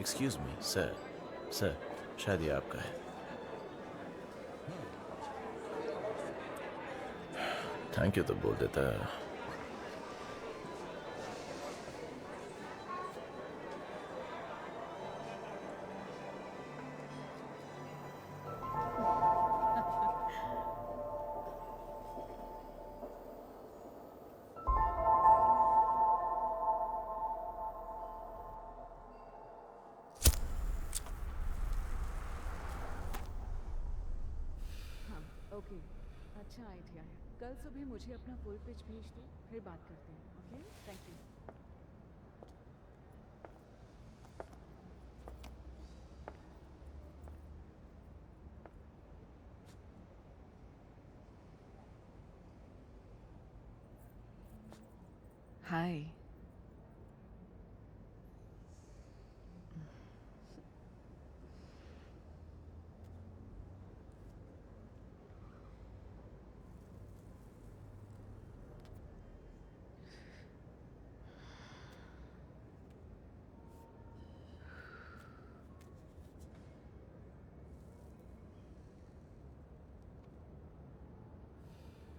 Excuse me sir. Sir, शायद ये आपका है। थैंक यू तो बोल देता। हाँ, ओके। अच्छा आइडिया है। कल सुबह मुझे अपना फुल पिच भेज दो, फिर बात करते हैं। Okay, thank you. हाय।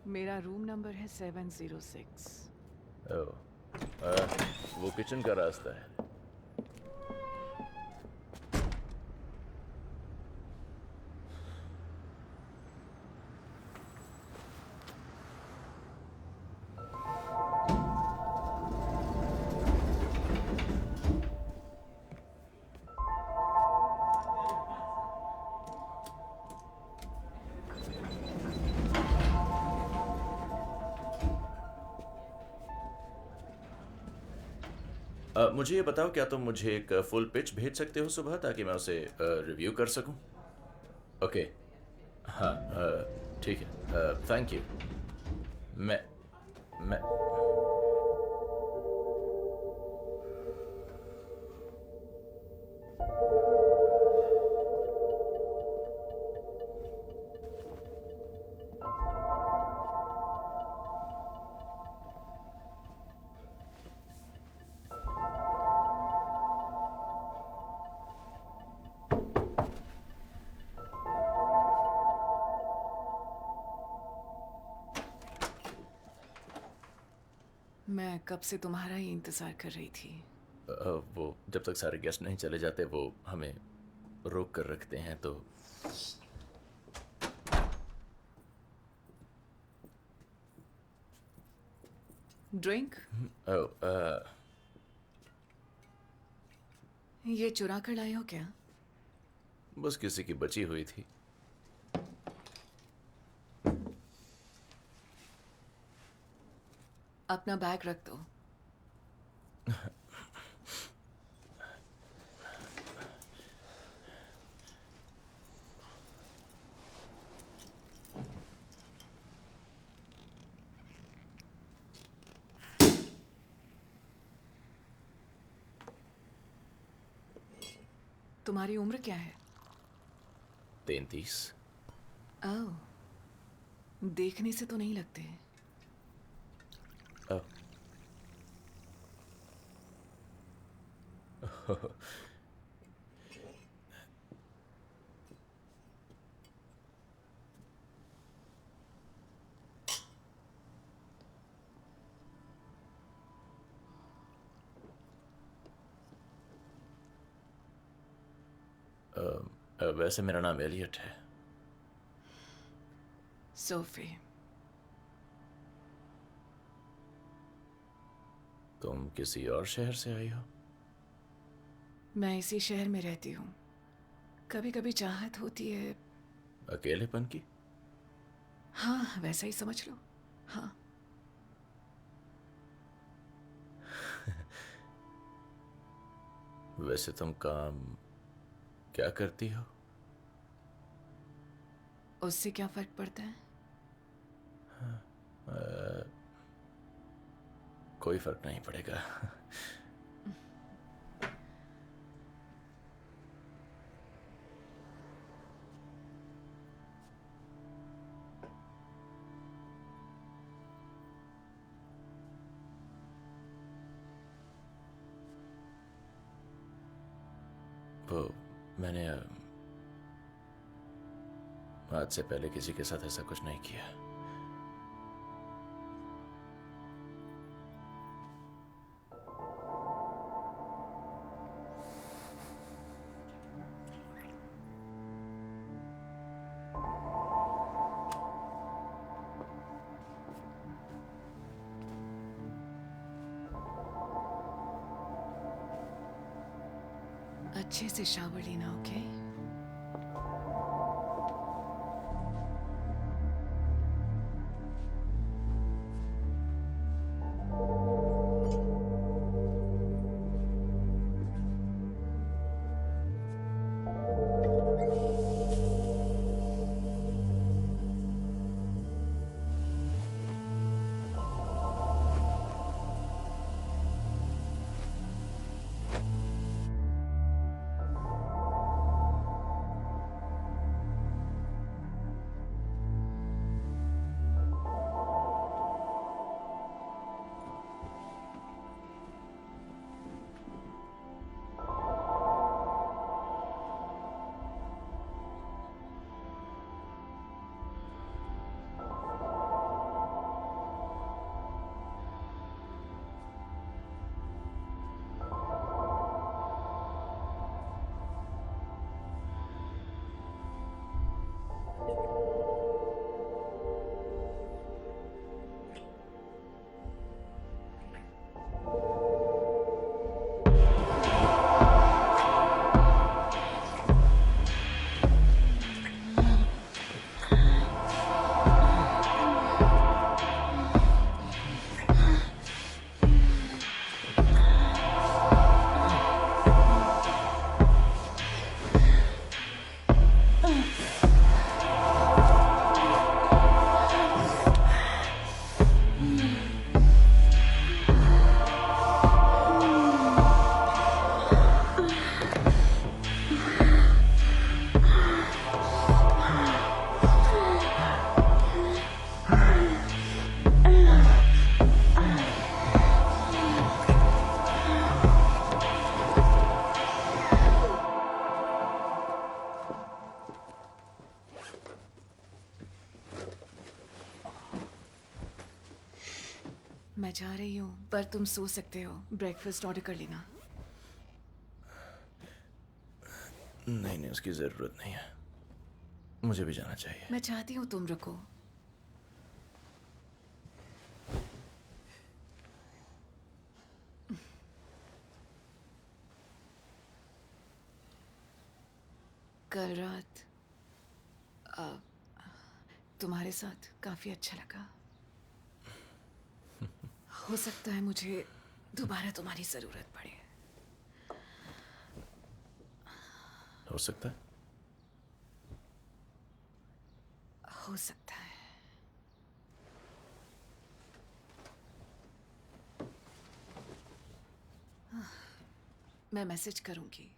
मेरा रूम नंबर है 706। ओह, वो किचन का रास्ता है। मुझे ये बताओ, क्या तुम मुझे एक फुल पिच भेज सकते हो सुबह, ताकि मैं उसे रिव्यू कर सकूं? ओके। हाँ, ठीक है। Thank you. मैं मैं कब से तुम्हारा ही इंतजार कर रही थी। वो जब तक सारे गेस्ट नहीं चले जाते वो हमें रोक कर रखते हैं, तो ड्रिंक? ओह, ये चुरा कर लाए हो क्या? बस किसी की बची हुई थी। अपना बैग रख दो। तुम्हारी उम्र क्या है? 33। ओह, देखने से तो नहीं लगते। ओह, वैसे मेरा नाम एलियट है। सोफी। तुम किसी और शहर से आई हो? मैं इसी शहर में रहती हूँ। कभी कभी चाहत होती है। अकेलेपन की? हाँ, वैसा ही समझ लो। हाँ। वैसे तुम काम क्या करती हो? उससे क्या फर्क पड़ता है? कोई फर्क नहीं पड़ेगा। वो मैंने आज से पहले किसी के साथ ऐसा कुछ नहीं किया। अच्छे से शावर लेना, ओके? मैं जा रही हूँ, पर तुम सो सकते हो। ब्रेकफास्ट ऑर्डर कर लेना। नहीं नहीं, उसकी जरूरत नहीं है, मुझे भी जाना चाहिए। मैं चाहती हूँ तुम रुको। कल रात तुम्हारे साथ काफी अच्छा लगा। हो सकता है मुझे दोबारा तुम्हारी जरूरत पड़े। हो सकता है। हो सकता है। मैं मैसेज करूंगी।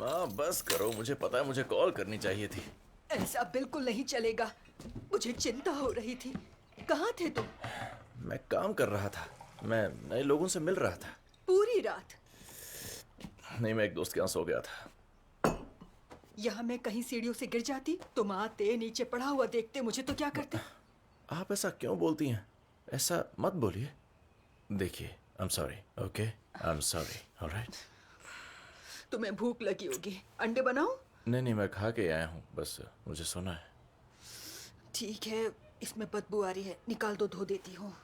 माँ बस करो, मुझे पता है मुझे कॉल करनी चाहिए थी। ऐसा बिल्कुल नहीं चलेगा। मुझे चिंता हो रही थी। कहाँ थे तुम? मैं काम कर रहा था, मैं नए लोगों से मिल रहा था। पूरी रात? नहीं, मैं एक दोस्त के यहाँ सो गया था। यहाँ मैं कहीं सीढ़ियों से गिर जाती, तुम आते नीचे पड़ा हुआ देखते मुझे तो क्या करते? आप ऐसा क्यों बोलती हैं? ऐसा मत बोलिए। देखिए, I am sorry, okay, I am sorry, alright. तुम्हें भूख लगी होगी, अंडे बनाऊं? नहीं नहीं, मैं खा के आया हूँ, बस मुझे सोना है। ठीक है, इसमें बदबू आ रही है, निकाल दो, धो देती हूँ।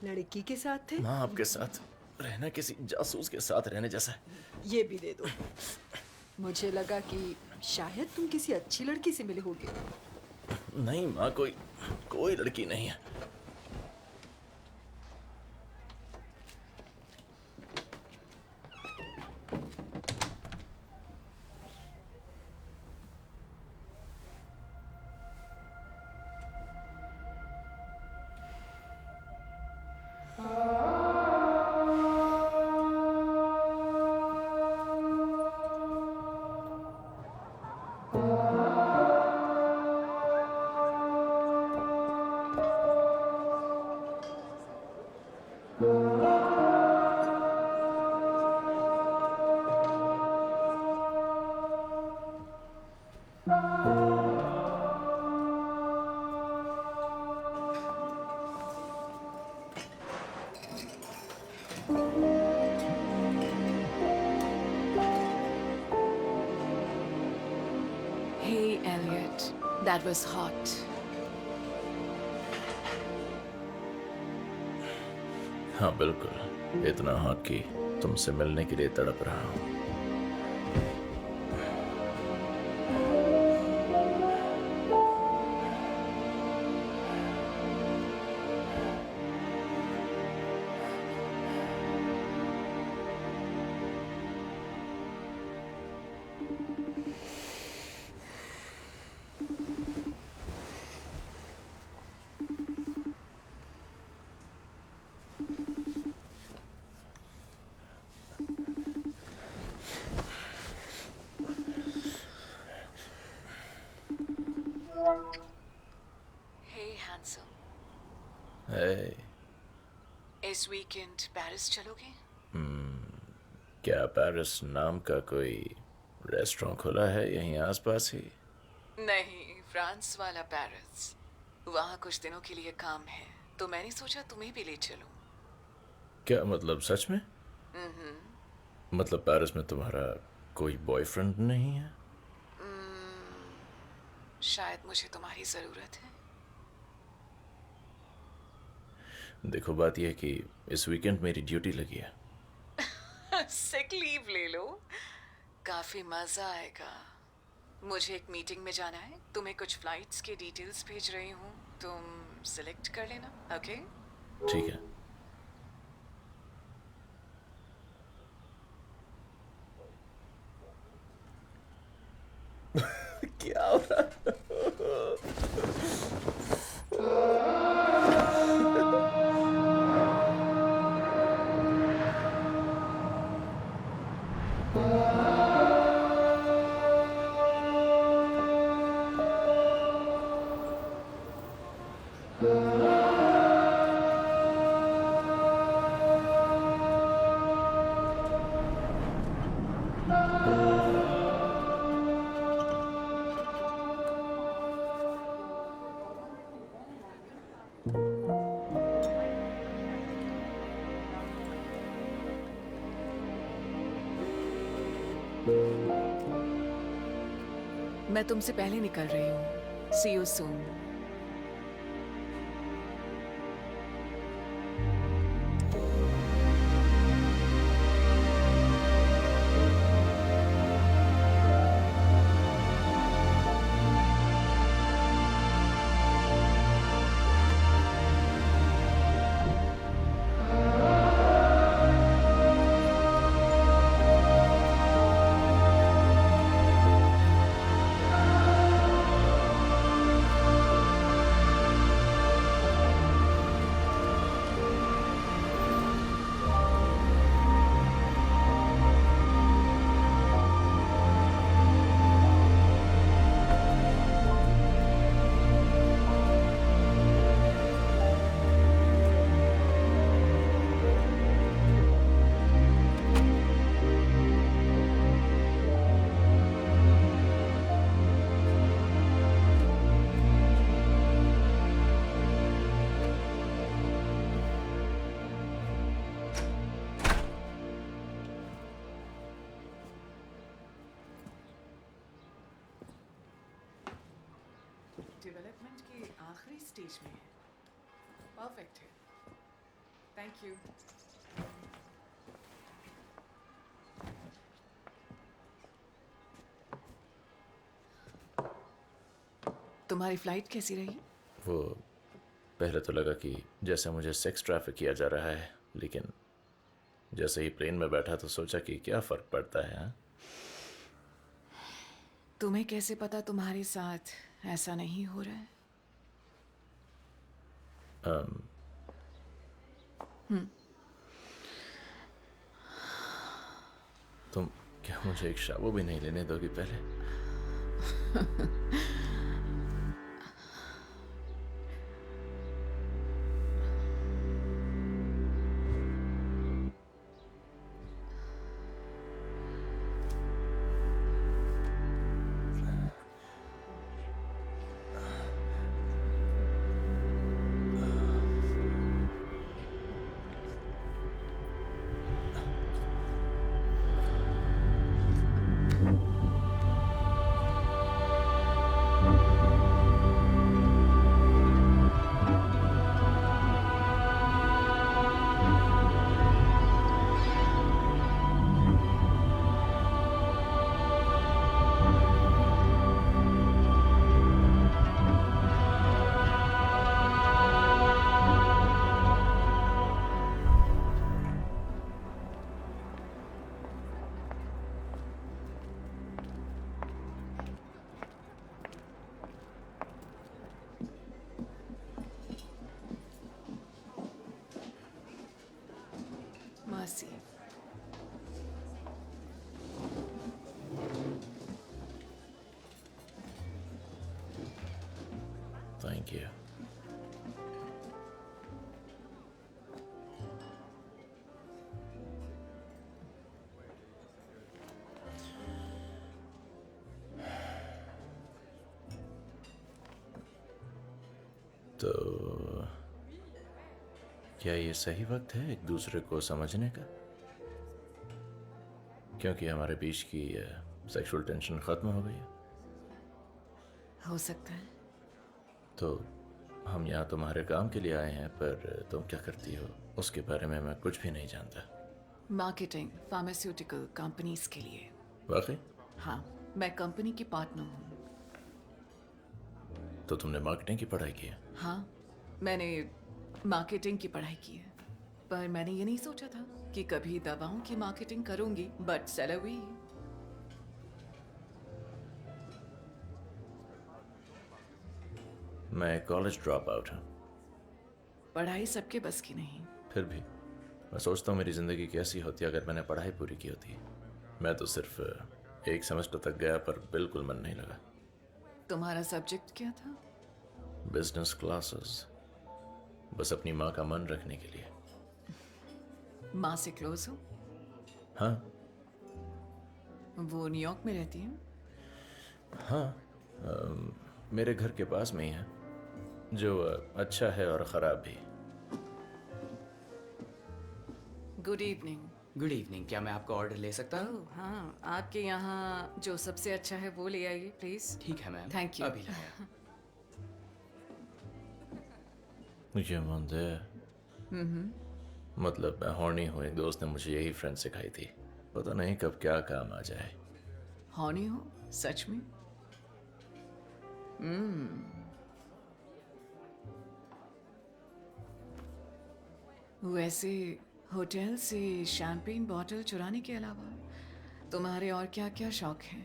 लड़की के साथ थे? माँ, आपके साथ रहना किसी जासूस के साथ रहने जैसा है। ये भी दे दो। मुझे लगा कि शायद तुम किसी अच्छी लड़की से मिले होगे। नहीं माँ, कोई लड़की नहीं है। Hey, Elliot, that was hot. हाँ बिल्कुल, इतना हॉट कि तुमसे मिलने के लिए तड़प रहा हूँ। Hey, handsome. Hey, इस वीकेंड पेरिस चलोगे? क्या पेरिस नाम का कोई रेस्टोरेंट खुला है यहीं आसपास ही? नहीं, फ्रांस वाला पेरिस। वहाँ कुछ दिनों के लिए काम है, तो मैंने सोचा तुम्हें भी ले चलूं। क्या मतलब, सच में? मतलब पेरिस में तुम्हारा कोई बॉयफ्रेंड नहीं है? शायद मुझे तुम्हारी जरूरत है। देखो, बात यह है कि इस वीकेंड मेरी ड्यूटी लगी है। सिक लीव ले लो, काफी मजा आएगा। मुझे एक मीटिंग में जाना है, तुम्हें कुछ फ्लाइट्स के डिटेल्स भेज रही हूँ, तुम सिलेक्ट कर लेना, ओके? ठीक है। क्या हो रहा है? मैं तुमसे पहले निकल रही हूँ। See you soon. आखिरी स्टेज में है। परफेक्ट है। Thank you. तुम्हारी फ्लाइट कैसी रही? वो पहले तो लगा कि जैसे मुझे सेक्स ट्रैफिक किया जा रहा है, लेकिन जैसे ही प्लेन में बैठा तो सोचा कि क्या फ़र्क पड़ता है। हाँ, तुम्हें कैसे पता तुम्हारे साथ ऐसा नहीं हो रहा है? तुम क्या मुझे एक शाबू भी नहीं लेने दोगी पहले? मर्सी। Thank you. तो क्या ये सही वक्त है एक दूसरे को समझने का? क्योंकि हमारे बीच की सेक्सुअल टेंशन खत्म हो गई है। हो सकता है। तो हम यहाँ तुम्हारे काम के लिए आए हैं, पर तुम क्या करती हो उसके बारे में मैं कुछ भी नहीं जानता। मार्केटिंग फार्मास्यूटिकल कंपनीज के लिए। वाकई? हाँ, मैं कंपनी की पार्टनर हूँ। तो तुमने मार्केटिंग की पढ़ाई की है? हाँ, मैंने मार्केटिंग की पढ़ाई की है, पर मैंने ये नहीं सोचा था कि कभी दवाओं की मार्केटिंग करूंगी, बट सेलर हुई। मैं कॉलेज ड्रॉप आउट हूँ। पढ़ाई सबके बस की नहीं। फिर भी मैं सोचता हूँ मेरी ज़िंदगी कैसी होती अगर मैंने पढ़ाई पूरी की होती। मैं तो सिर्फ एक सेमेस्टर तक गया, पर बिल्कुल मन नहीं लगा। तुम्हारा सब्जेक्ट क्या था? बिजनेस क्लासेस, बस अपनी माँ का मन रखने के लिए। माँ से क्लोज हो? हाँ वो न्यूयॉर्क में रहती है? हाँ, मेरे घर के पास में ही है, जो अच्छा है और ख़राब भी। Good evening. Good evening. क्या मैं आपका ऑर्डर ले सकता हूँ? हाँ, आपके यहाँ जो सबसे अच्छा है वो ले आइए प्लीज। ठीक है मैम। Thank you. अभी लाया। मुझे मंद है। मतलब मैं हॉर्नी हूँ। एक दोस्त ने मुझे यही फ्रेंड सिखाई थी। पता नहीं कब क्या काम आ जाए। हॉर्नी हो? सच में? वैसे होटल से शैम्पेन बॉटल चुराने के अलावा तुम्हारे और क्या क्या शौक हैं?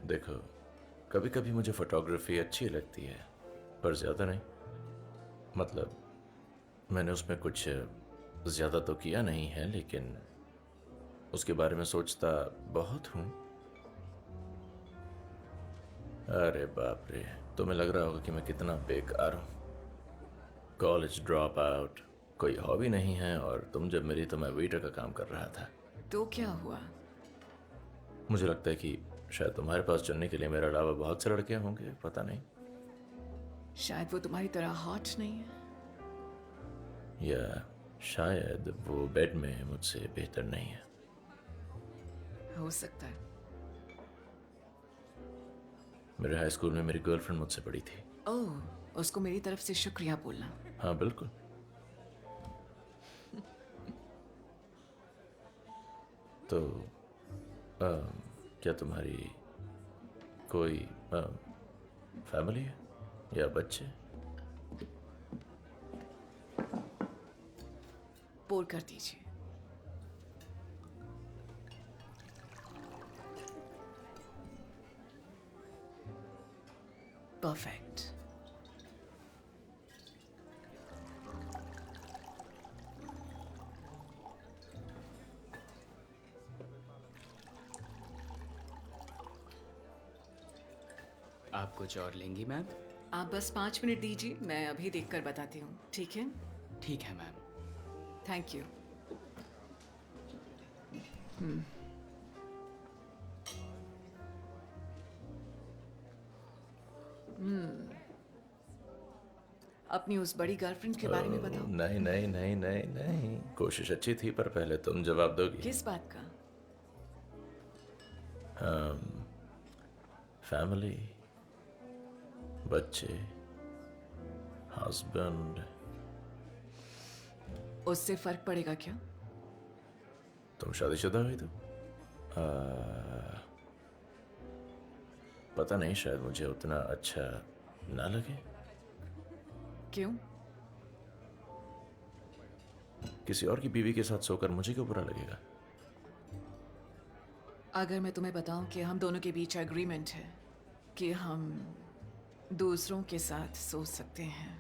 देखो, कभी कभी मुझे फोटोग्राफी अच्छी लगती है, पर ज़्यादा नहीं। मतलब मैंने उसमें कुछ ज़्यादा तो किया नहीं है, लेकिन उसके बारे में सोचता बहुत हूँ। अरे बाप रे, तुम्हें लग रहा होगा कि मैं कितना बेकार हूँ। कॉलेज ड्रॉप आउट, कोई हॉबी नहीं है, और तुम जब मिली तो मैं वेटर का काम कर रहा था। तो क्या हुआ? मुझे लगता है कि शायद तुम्हारे पास चुनने के लिए मेरे अलावा बहुत से लड़के होंगे, पता नहीं। शायद वो तुम्हारी तरह हॉट नहीं है। या शायद वो बेड में मुझसे बेहतर नहीं है। हो सकता है। मेरे हाई स्कूल में मेरी गर्लफ्रेंड मुझसे बड़ी थी। ओह, उसको मेरी तरफ से शुक्रिया बोलना। हाँ बिल्कुल। तो क्या तुम्हारी कोई फैमिली है या बच्चे? पोर कर दीजिए। परफेक्ट। आप कुछ और लेंगी मैम? आप बस 5 मिनट दीजिए, मैं अभी देखकर बताती हूँ, ठीक है? ठीक है मैम। Thank you. अपनी उस बड़ी गर्लफ्रेंड के बारे में बताओ। नहीं नहीं नहीं नहीं नहीं, कोशिश अच्छी थी पर पहले तुम जवाब दोगी। किस बात का? फैमिली, बच्चे, हस्बैंड। उससे फर्क पड़ेगा क्या? तुम शादीशुदा हुई तो पता नहीं, शायद मुझे उतना अच्छा ना लगे। क्यों? किसी और की बीवी के साथ सोकर मुझे क्यों बुरा लगेगा? अगर मैं तुम्हें बताऊं कि हम दोनों के बीच एग्रीमेंट है कि हम दूसरों के साथ सो सकते हैं,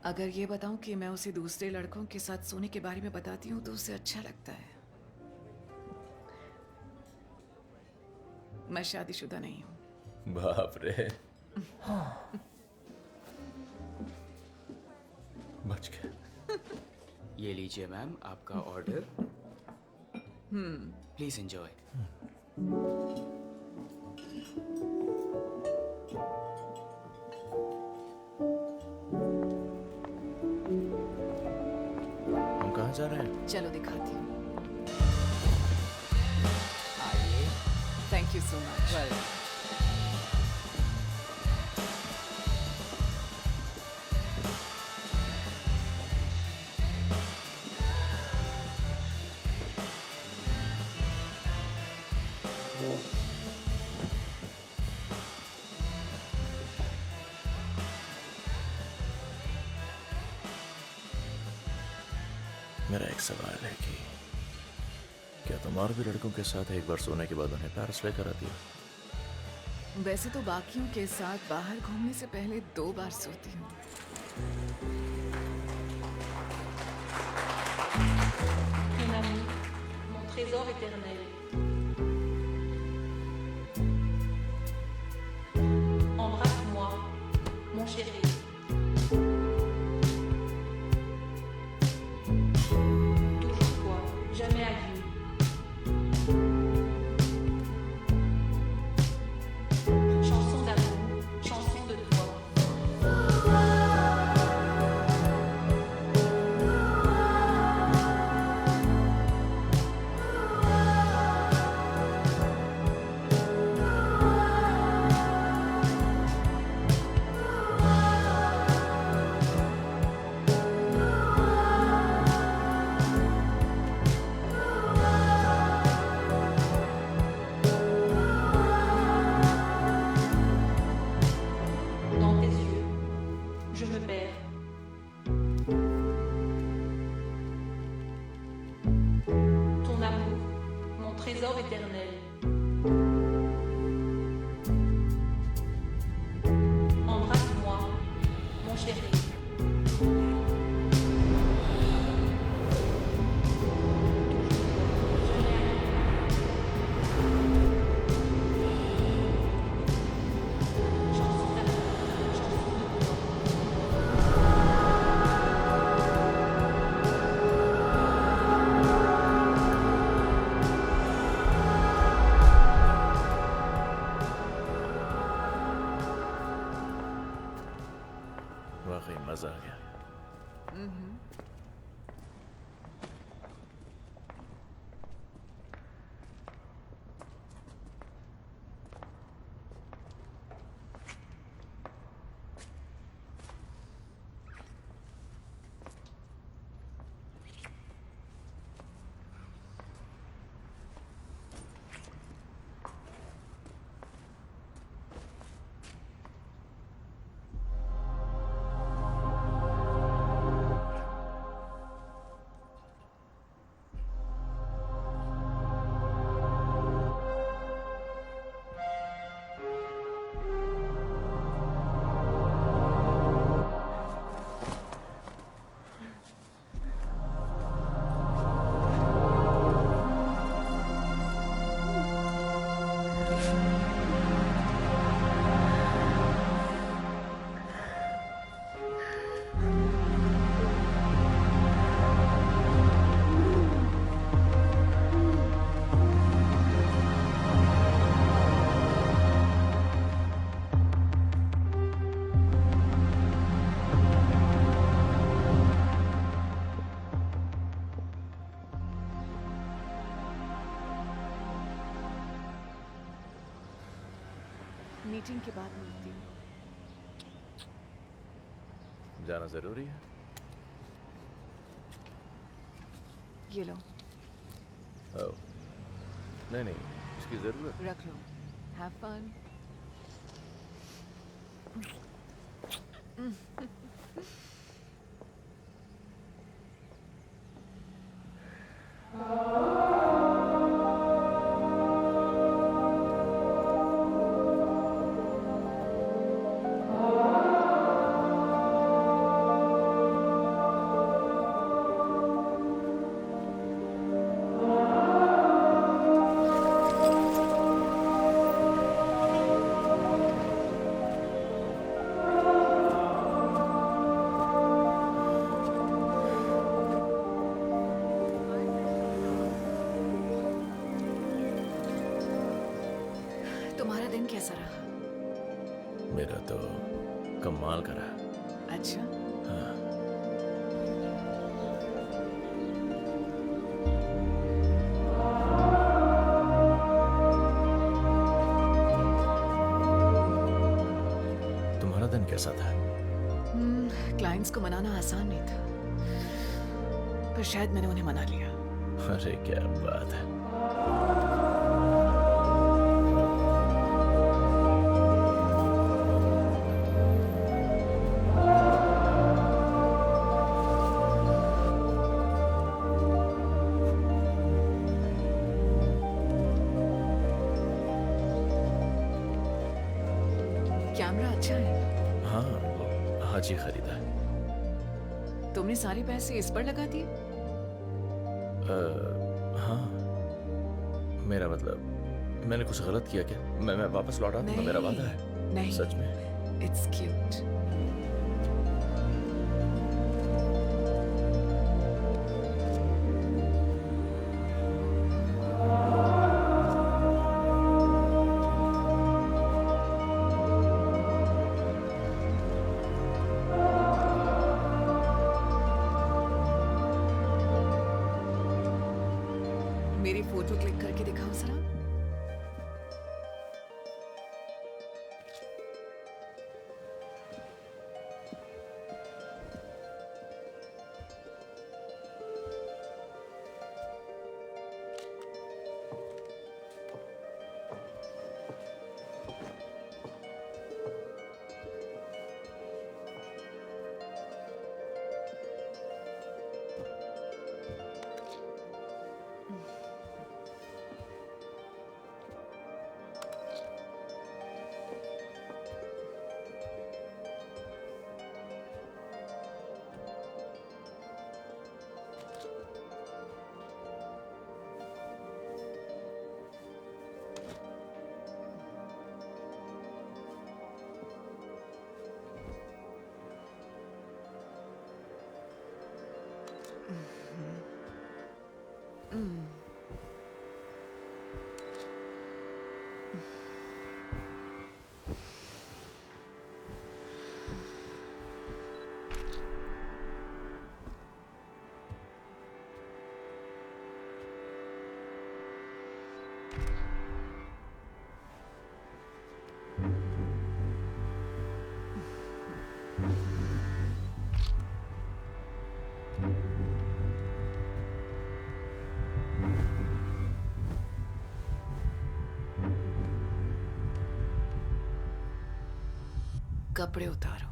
अगर ये बताऊं कि मैं उसे दूसरे लड़कों के साथ सोने के बारे में बताती हूँ तो उसे अच्छा लगता है। मैं शादीशुदा नहीं हूँ। बाप रे, बच गया। ये लीजिए मैम आपका ऑर्डर। Please enjoy. हम कहाँ जा रहे हैं? चलो दिखाती हूँ। आइए। Thank you so much. Well, मेरा एक सवाल है कि क्या तुम और भी लड़कों के साथ एक बार सोने के बाद उन्हें पेरिस लेकर आती हो? वैसे तो बाकियों के साथ बाहर घूमने से पहले 2 बार सोती हूँ। Mon ami, mon trésor éternel. Embrasse-moi, mon chéri. Toujours toi, jamais adieu. Chanson d'amour, chanson de toi. Dans tes yeux, je me perds. Ton amour, mon trésor éternel. Embrasse-moi, mon chéri. Chanson d'amour, chanson de toi. वाकई मजा आ गया। के बाद मिलती हूँ। जाना जरूरी है। ये लो, ओह, नहीं नहीं, इसकी जरूरत। रख लो। Have fun. तुम्हारा दिन कैसा रहा? मेरा तो कमाल का रहा। अच्छा। हाँ। तुम्हारा दिन कैसा था? क्लाइंट्स को मनाना आसान नहीं था, पर शायद मैंने उन्हें मना लिया। अरे क्या बात है। कैमरा अच्छा है। हाँ, वो आज ही खरीदा है। तुमने सारे पैसे इस पर लगा दिए? हाँ, मेरा मतलब मैंने कुछ गलत किया क्या? मैं वापस लौटा दूंगा, मेरा वादा है। नहीं, सच में। It's cute. मेरी फोटो क्लिक करके दिखाओ जरा। कपड़े उतारो।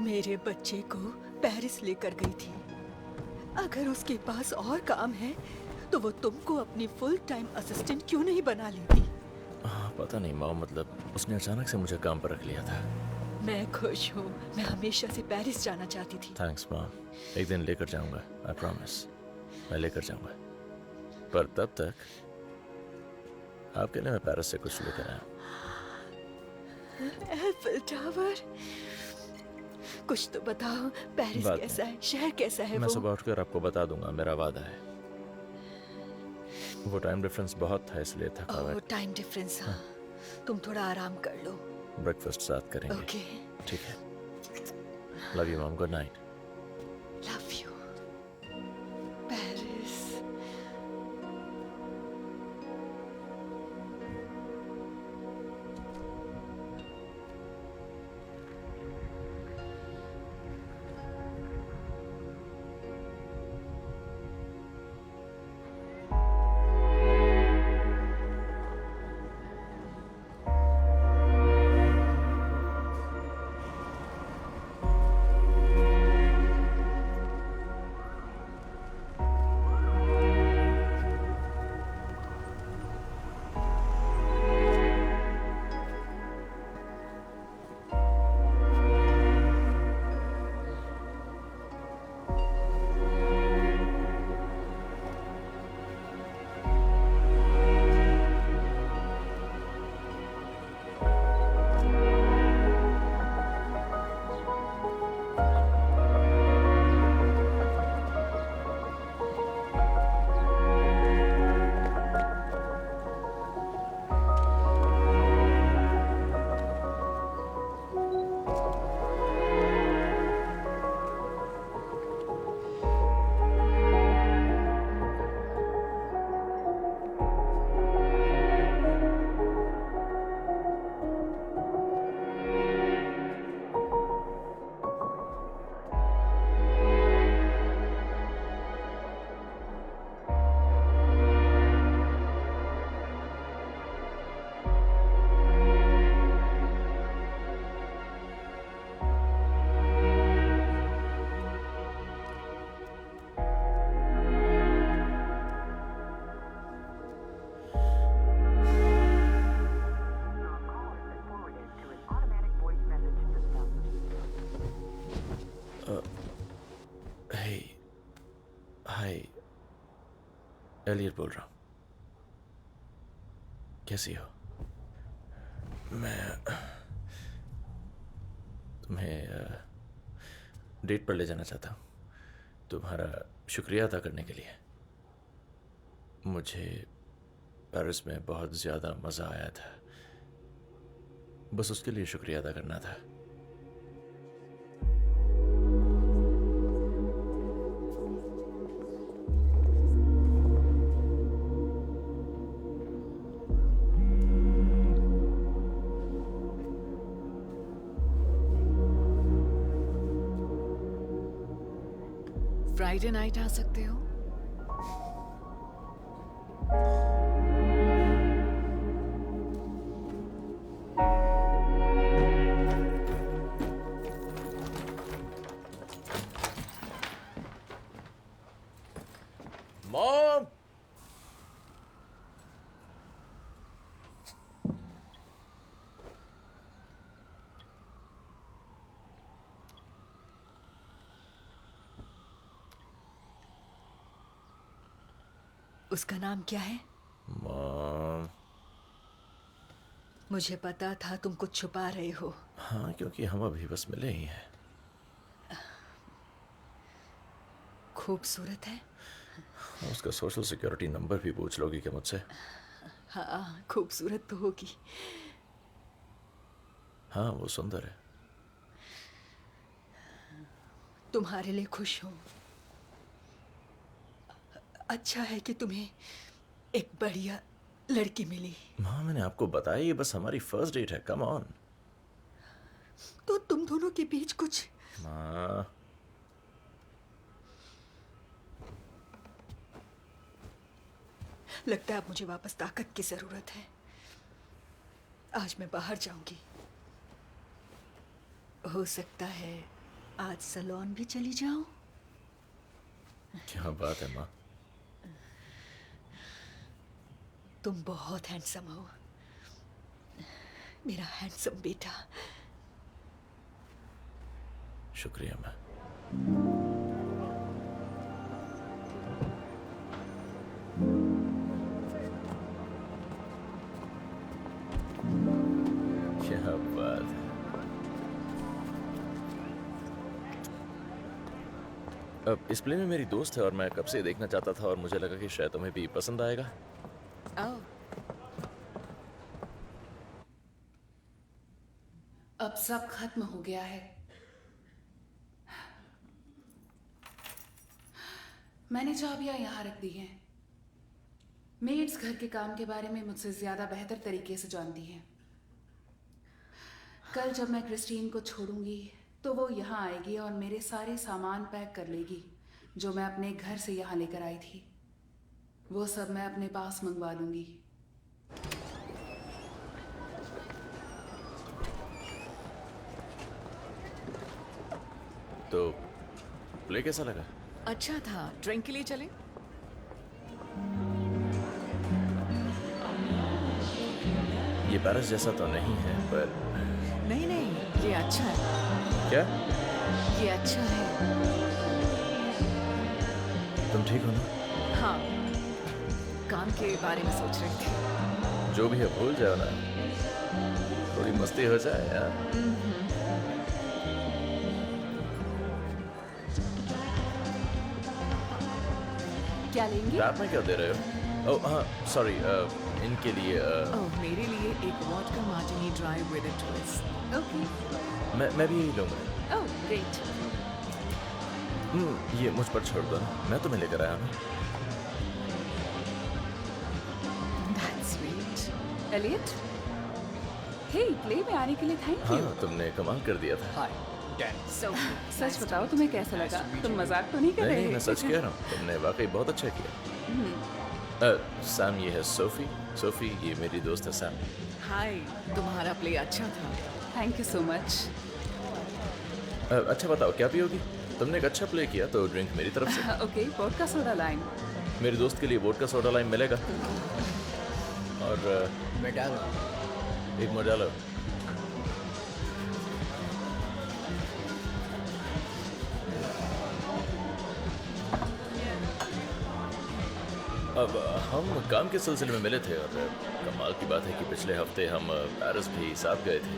मेरे बच्चे को पेरिस लेकर गई थी। अगर उसके पास और काम है तो वो तुमको अपनी फुल टाइम असिस्टेंट क्यों नहीं बना लेती? हाँ, पता नहीं माँ, मतलब उसने अचानक से मुझे काम पर रख लिया था। मैं खुश हूँ। मैं हमेशा से पेरिस जाना चाहती थी। थैंक्स माँ, एक दिन लेकर जाऊंगा, आई प्रॉमिस। मैं लेकर जाऊंगा, पर तब तक आपके लिए मैं पेरिस से कुछ लेकर आया। Eiffel tower. कुछ तो बताओ, पेरिस बात कैसा है, शहर कैसा है मैं वो? सुबह उठकर आपको बता दूंगा, मेरा वादा है। वो टाइम डिफरेंस बहुत था इसलिए थका हुआ। ओह, टाइम डिफरेंस। हाँ, तुम थोड़ा आराम कर लो। ब्रेकफास्ट साथ करेंगे। ओके, ठीक है। Love you mom, good night. Love you. Paris. Hi, Elliot बोल रहा हूँ। कैसी हो? मैं तुम्हें डेट पर ले जाना चाहता हूँ, तुम्हारा शुक्रिया अदा करने के लिए। मुझे पेरिस में बहुत ज़्यादा मज़ा आया था, बस उसके लिए शुक्रिया अदा करना था। फ्राइडे नाइट आ सकते हो? मॉम, उसका नाम क्या है? मॉम। मुझे पता था तुम कुछ छुपा रहे हो। हाँ, क्योंकि हम अभी बस मिले ही हैं। खूबसूरत है। उसका सोशल सिक्योरिटी नंबर भी पूछ लोगी क्या मुझसे? हाँ, खूबसूरत तो होगी। हाँ, वो सुंदर है। तुम्हारे लिए खुश हूँ। अच्छा है कि तुम्हें एक बढ़िया लड़की मिली। माँ, मैंने आपको बताया ये बस हमारी फर्स्ट डेट है, कम ऑन। तो तुम दोनों के बीच कुछ। माँ, लगता है अब मुझे वापस ताकत की जरूरत है। आज मैं बाहर जाऊंगी। हो सकता है आज सलोन भी चली जाओ। क्या बात है माँ। तुम बहुत हैंडसम हो, मेरा हैंडसम बेटा। शुक्रिया माँ। क्या बात है। अब इस प्ले में मेरी दोस्त है और मैं कब से देखना चाहता था और मुझे लगा कि शायद तुम्हें भी पसंद आएगा। ओह, अब सब खत्म हो गया है। मैंने चाबियां यहाँ रख दी हैं। मेड्स घर के काम के बारे में मुझसे ज्यादा बेहतर तरीके से जानती हैं। कल जब मैं क्रिस्टीन को छोड़ूंगी तो वो यहाँ आएगी और मेरे सारे सामान पैक कर लेगी जो मैं अपने घर से यहाँ लेकर आई थी। वो सब मैं अपने पास मंगवा लूंगी। तो प्ले कैसा लगा? अच्छा था। ड्रिंक के लिए चले? ये पेरिस जैसा तो नहीं है पर नहीं नहीं, ये अच्छा है। क्या ये अच्छा है। तुम ठीक हो ना? हाँ, काम के बारे में सोच रही थी। जो भी है भूल जाओ ना, थोड़ी मस्ती हो जाए यार। क्या लेंगे? रात में क्या दे रहे हो? ओह हाँ सॉरी, इनके लिए ओह, मेरे लिए एक vodka Martini dry with a twist. Okay. मैं भी यही लूँगा। Oh great. ये मुझ पर छोड़ दो ना, मैं तुम्हें लेकर आया हूँ। That's sweet. Elliot, hey play में आने के लिए थैंक यू। हाँ तुमने कमाल कर दिया था। हाय डैन। सो सच बताओ तुम्हें कैसा लगा? तुम मजाक तो नहीं कर नहीं रहे? नहीं, मैं सच कह रहा हूँ, तुमने वाकई बहुत अच्छा किया। सैम ये है सोफी। सोफी ये मेरी दोस्त है सैम। हाय, तुम्हारा प्ले अच्छा था। Thank you so much. अच्छा बताओ क्या पियोगी? तुमने एक अच्छा प्ले किया तो ड्रिंक मेरी तरफ से। Okay, vodka soda lime. मेरी दोस्त के लिए वोडका सोडा लाइम मिलेगा और एक मोजालो। अब हम काम के सिलसिले में मिले थे और कमाल की बात है कि पिछले हफ्ते हम पेरिस भी साथ गए थे।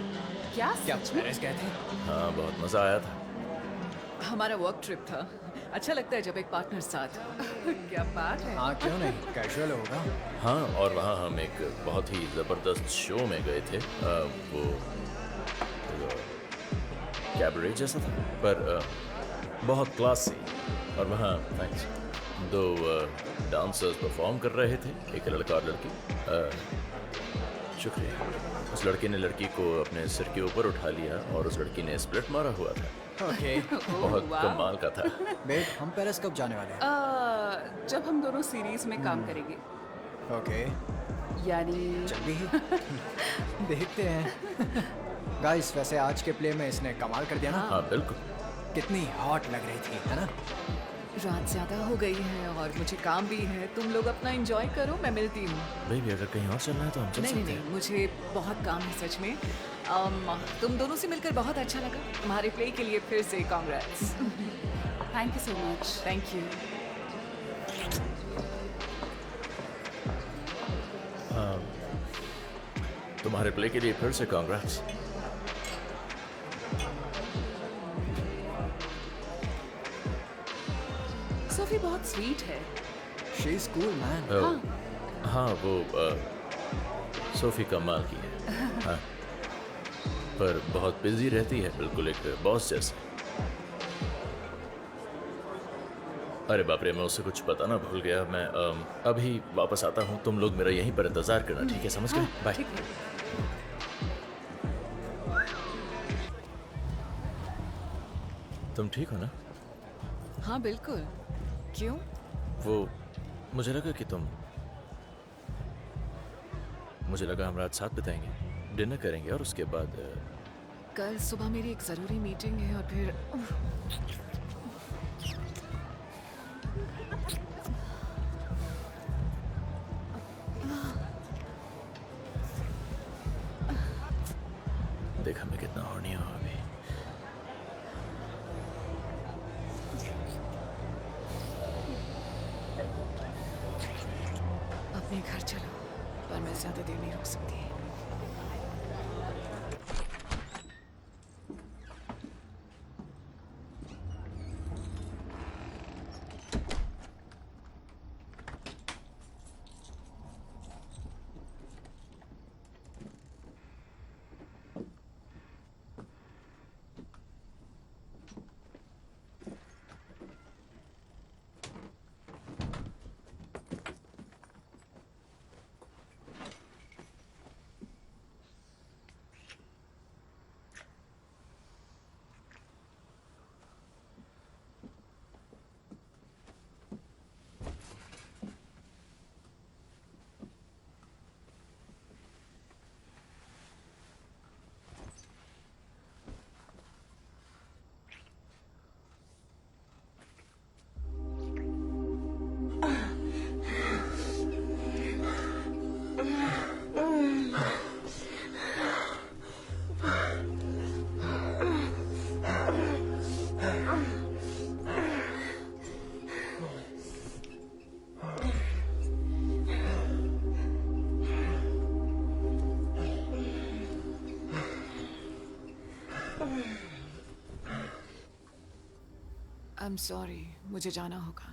क्या क्या सच में? पेरिस गए थे? हाँ बहुत मज़ा आया था। हमारा वर्क ट्रिप था। अच्छा लगता है जब एक पार्टनर साथ हो। क्या बात है। हाँ क्यों नहीं, कैजुअल होगा। हाँ और वहाँ हम एक बहुत ही ज़बरदस्त शो में गए थे। वो कैबरे जैसा था पर बहुत क्लासी। और वहाँ थैंक्स, दो डांसर्स परफॉर्म कर रहे थे, एक लड़का और लड़की। शुक्रिया। उस लड़के ने लड़की को अपने सिर के ऊपर उठा लिया और उस लड़की ने स्प्लिट मारा हुआ था। ओके बहुत कमाल का था। बेट, हम पेरिस कब जाने वाले हैं? जब हम दोनों सीरीज में काम करेंगे, ओके, यानी जल्दी ही देखते हैं। गाइस, वैसे आज के प्ले में इसने कमाल कर दिया ना। हाँ बिल्कुल। कितनी हॉट लग रही थी, है ना? रात ज्यादा हो गई है और मुझे काम भी है। तुम लोग अपना एंजॉय करो, मैं मिलती हूँ। बेबी अगर कहीं और चलना है तो हम चल नहीं सकते नहीं हैं। नहीं, मुझे बहुत काम है सच में। तुम दोनों से मिलकर बहुत अच्छा लगा। तुम्हारे प्ले के लिए फिर से congrats. Thank you so much. Thank you. तुम्हारे प्ले के लिए फिर से कांग्रेट्स। सोफी बहुत स्वीट है। She is cool man. हाँ वो सोफी कमाल की है। हाँ पर बहुत बिजी रहती है, बिल्कुल एक बॉस जैसे। अरे बाप रे, मैं उससे कुछ बताना भूल गया। मैं अभी वापस आता हूँ, तुम लोग मेरा यहीं पर इंतजार करना, ठीक है? समझ गए? बाय। ठीक है। तुम ठीक हो ना? हाँ बिल्कुल। क्यों? वो मुझे लगा कि मुझे लगा हम रात साथ बिताएंगे, डिनर करेंगे और उसके बाद कल सुबह मेरी एक ज़रूरी मीटिंग है और फिर देखा मैं कितना हॉर्नी हूँ अभी। अपने घर चलो, पर मैं ज़्यादा देर नहीं रुक सकती। I'm sorry, मुझे जाना होगा।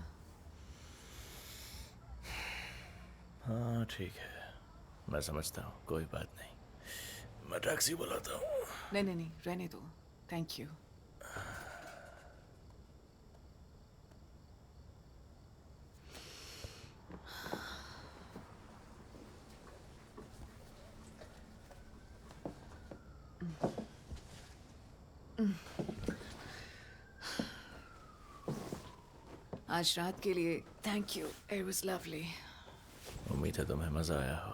हाँ ठीक है, मैं समझता हूँ, कोई बात नहीं। मैं टैक्सी बुलाता हूँ। नहीं नहीं नहीं, रहने दो। Thank you. आज रात के लिए thank you, it was lovely. उम्मीद है तुम्हें मजा आया हो।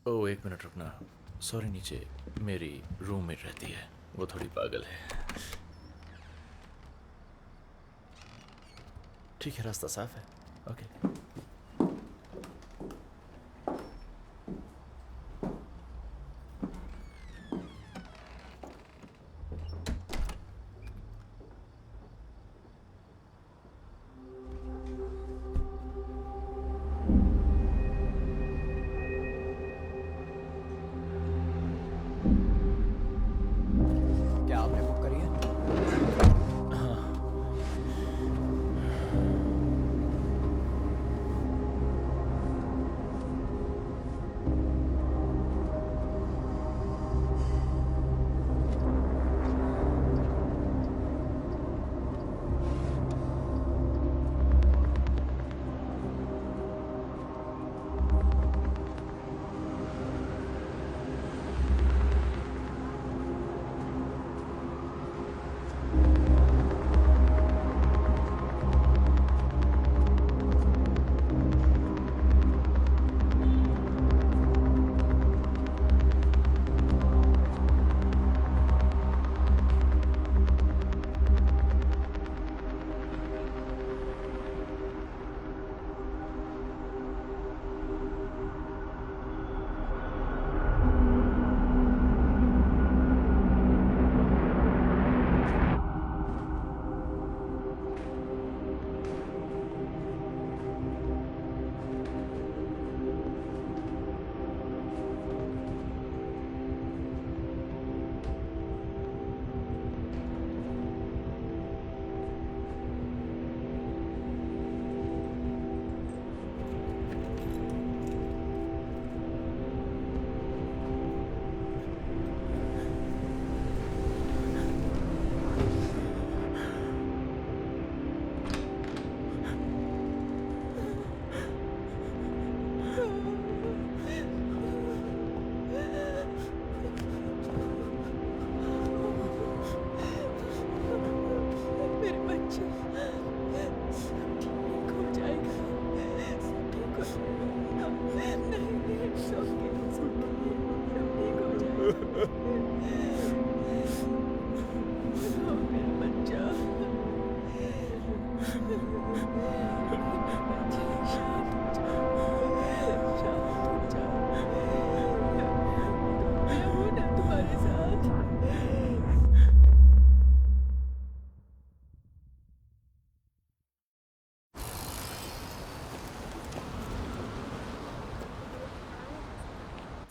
ओ एक मिनट रुकना, सॉरी, नीचे मेरी रूममेट रहती है, वो थोड़ी पागल है। ठीक है, रास्ता साफ है। ओके। क्या आपने बुक करी है?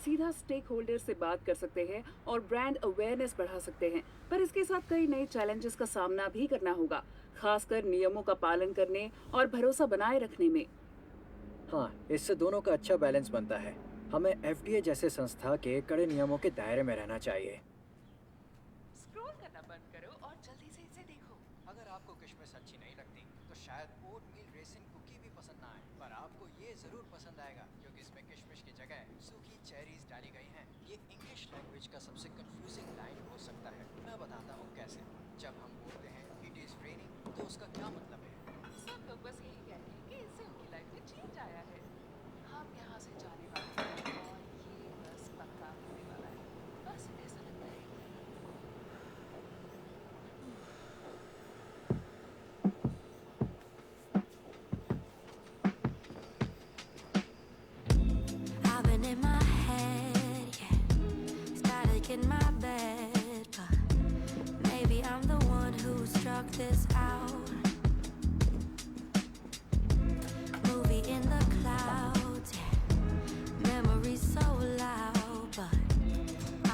सीधा स्टेक होल्डर से बात कर सकते हैं और ब्रांड अवेयरनेस बढ़ा सकते हैं, पर इसके साथ कई नए चैलेंजेस का सामना भी करना होगा, खासकर नियमों का पालन करने और भरोसा बनाए रखने में। हाँ, इससे दोनों का अच्छा बैलेंस बनता है। हमें FDA जैसे संस्था के कड़े नियमों के दायरे में रहना चाहिए। स्क्रॉल करना बंद करो और जल्दी से इसे देखो। अगर आपको किशमिश अच्छी नहीं लगती तो शायद ओटमील रेसिन कुकी भी पसंद ना आए, पर आपको ये जरूर पसंद आएगा क्योंकि इसमें किशमिश की जगह सूखी चेरीज डाली गई हैं। ये इंग्लिश लैंग्वेज का सबसे कंफ्यूजिंग लाइन हो सकता है। मैं बताता हूँ कैसे। जब हम बोलते हैं इट इज रेनिंग तो उसका क्या मतलब है? सब लोग बस यही कहते हैं कि इससे उनकी लाइफ में चेंज आया है। हम यहाँ से जाने वाले हैं और ये बस पक्का होने वाला है। बस ऐसा लगता है। I've been in my head, yeah. Static in my bed, but maybe I'm the one who struck this out. Movie in the clouds, yeah. Memories so loud, but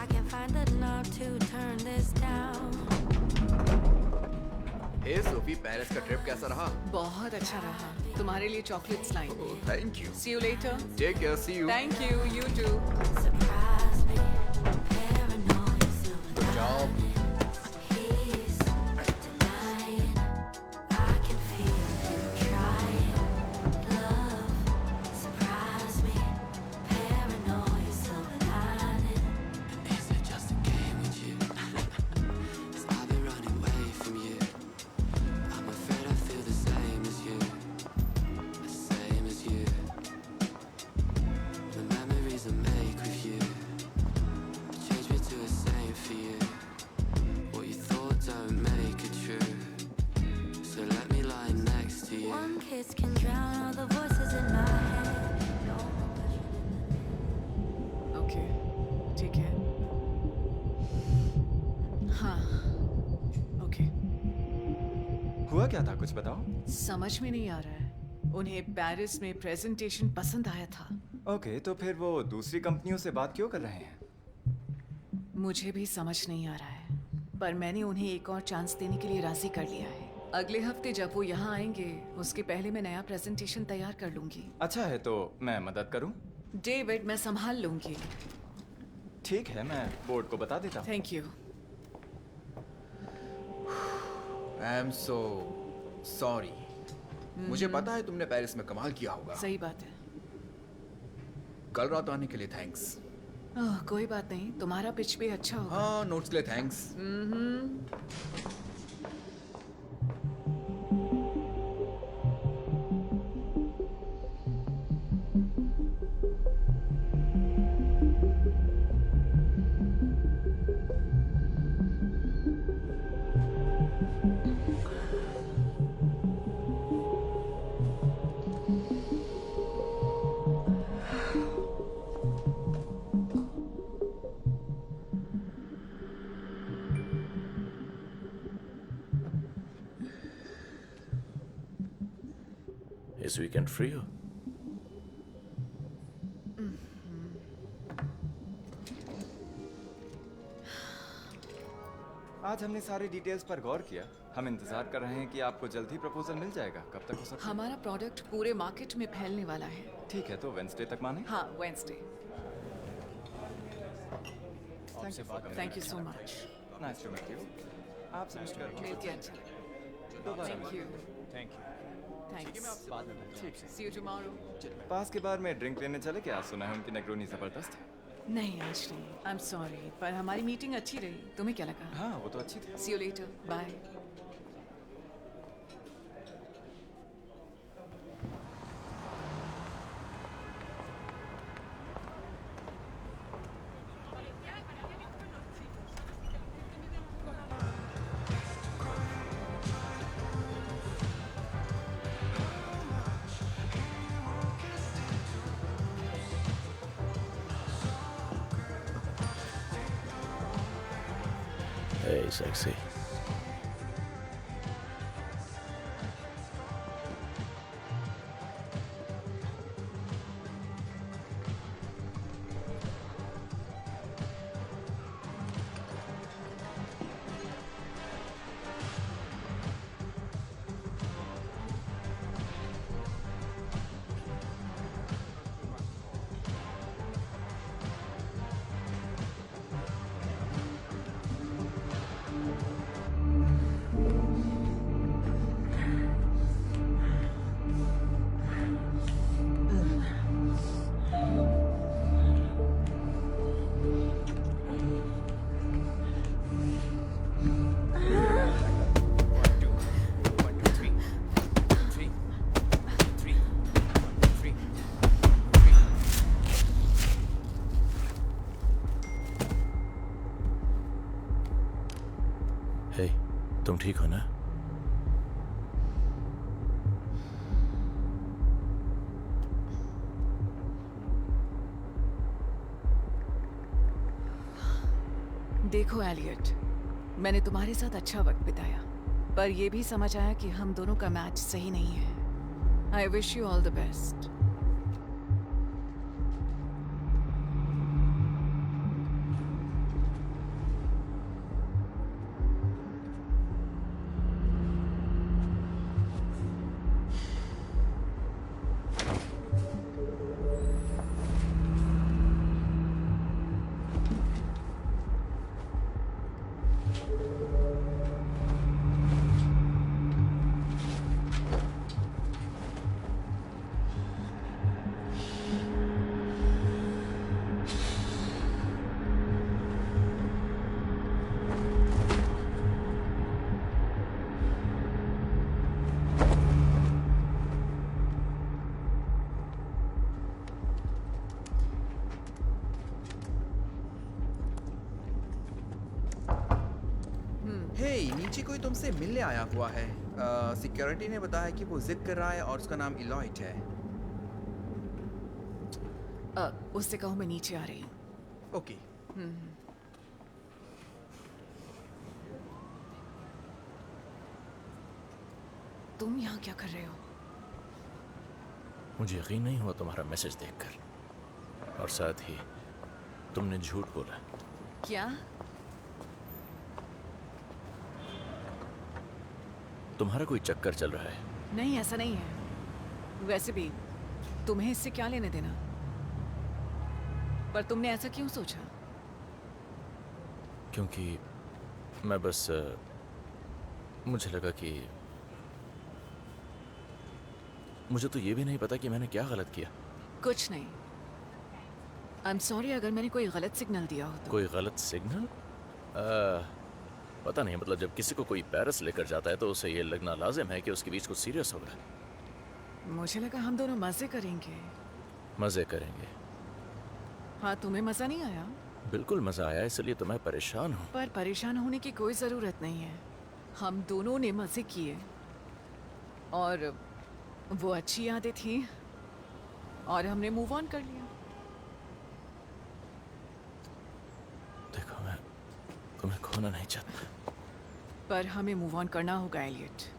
I can't find the knob to turn this down. Hey Sophie, Paris का trip कैसा रहा? बहुत अच्छा रहा। तुम्हारे लिए chocolates लाई Oh, हूँ। thank you. See you later. Take care. See you. Thank you. You too. Surprise me, paranoid, silver Good job. He's denying. I can feel him trying. Love, surprise me, paranoid, silver lining. Is it just a game with you? 'Cause I've been running away from you. I'm afraid I feel the same as you. The same as you. The memories I make with you change me to a saint for you. What you thought don't make it true. So let me lie next to you. One kiss can drown all the voices in my head. No Okay. ठीक है। हाँ। Okay. हुआ क्या था, कुछ बताओ? समझ में नहीं आ रहा है। उन्हें पेरिस में प्रेजेंटेशन पसंद आया था। ओके, तो फिर वो दूसरी कंपनियों से बात क्यों कर रहे हैं? मुझे भी समझ नहीं आ रहा है, पर मैंने उन्हें एक और चांस देने के लिए राजी कर लिया है। अगले हफ्ते जब वो यहाँ आएंगे, उसके पहले मैं नया प्रेजेंटेशन तैयार कर लूंगी। अच्छा है, तो मैं मदद करूं? डेविड, मैं संभाल लूंगी। ठीक है, मैं बोर्ड को बता देता हूँ। Thank you. I am so sorry. मुझे पता है तुमने पेरिस में कमाल किया होगा। सही बात है। कल रात आने के लिए थैंक्स। ओह, कोई बात नहीं, तुम्हारा पिच भी अच्छा होगा। हाँ, नोट्स के लिए थैंक्स। Is weekend free हो? आज हमने सारी डिटेल्स पर गौर किया। हम इंतजार कर रहे हैं कि आपको जल्द ही प्रपोजल मिल जाएगा। कब तक हो सकता है? हमारा प्रोडक्ट पूरे मार्केट में फैलने वाला है। ठीक है, तो वेंसडे तक माने? हाँ, Wednesday. Thank you so much. Nice to meet you. आपसे मिलकर मिलके अच्छा लगा। Thank you. Thank you. Thanks. बाद में मिलते हैं। ठीक है। सी यू टुमारो। पास के बार में ड्रिंक लेने चले क्या? सुना है उनकी नेग्रोनी जबरदस्त है। नहीं, आज नहीं। आई एम सॉरी, पर हमारी मीटिंग अच्छी रही। तुम्हें क्या लगा? हाँ, वो तो अच्छी थी। See you later. Bye. Hey, sexy. Hey, तुम ठीक हो ना? देखो एलियट, मैंने तुम्हारे साथ अच्छा वक्त बिताया, पर यह भी समझ आया कि हम दोनों का मैच सही नहीं है। I wish you all the best. Hey, नीचे कोई तुमसे मिलने आया हुआ है। सिक्योरिटी ने बताया कि वो जिद कर रहा है और उसका नाम इलॉइट है। उससे कहो मैं नीचे आ रही हूँ। ओके। तुम यहाँ क्या कर रहे हो? मुझे यकीन नहीं हुआ तुम्हारा मैसेज देखकर, और साथ ही तुमने झूठ बोला। क्या? तुम्हारा कोई चक्कर चल रहा है? नहीं, ऐसा नहीं है। वैसे भी तुम्हें इससे क्या लेने देना? पर तुमने ऐसा क्यों सोचा? क्योंकि मैं बस मुझे लगा कि मुझे तो ये भी नहीं पता कि मैंने क्या गलत किया। कुछ नहीं। आई एम सॉरी अगर मैंने कोई गलत सिग्नल दिया हो तो। कोई गलत सिग्नल? पता नहीं, मतलब जब किसी को कोई पेरिस लेकर जाता है तो उसे ये लगना लाजिम है कि उसके बीच कुछ सीरियस होगा। मुझे लगा हम दोनों मजे करेंगे। मजे करेंगे? हाँ, तुम्हें मजा नहीं आया? बिल्कुल मजा आया, इसलिए तो मैं परेशान हूँ। पर परेशान होने की कोई जरूरत नहीं है। हम दोनों ने मजे किए और वो अच्छी यादें थी और हमने मूव ऑन कर लिया। देखो, मैं तुम्हें खोना नहीं चाहता, पर हमें मूव ऑन करना होगा एलियट।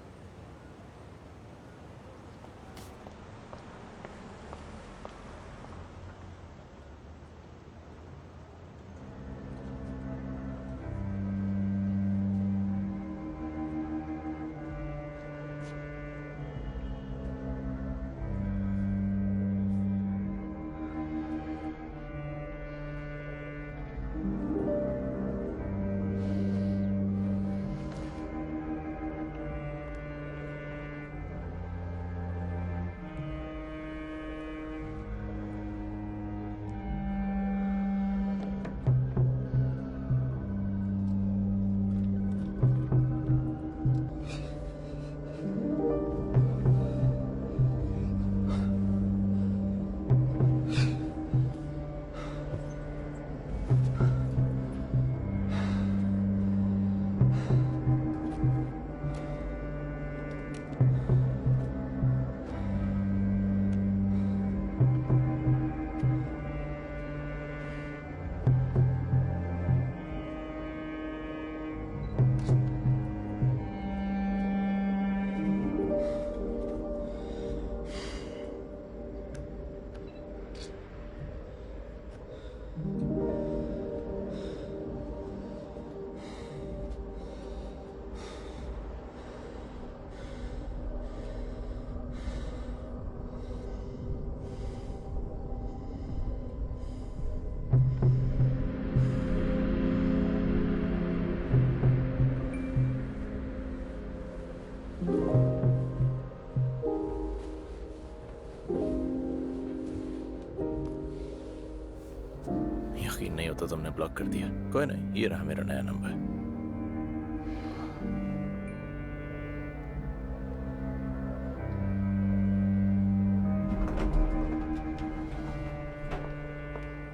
तो तुमने ब्लॉक कर दिया। कोई नहीं, ये रहा मेरा नया नंबर।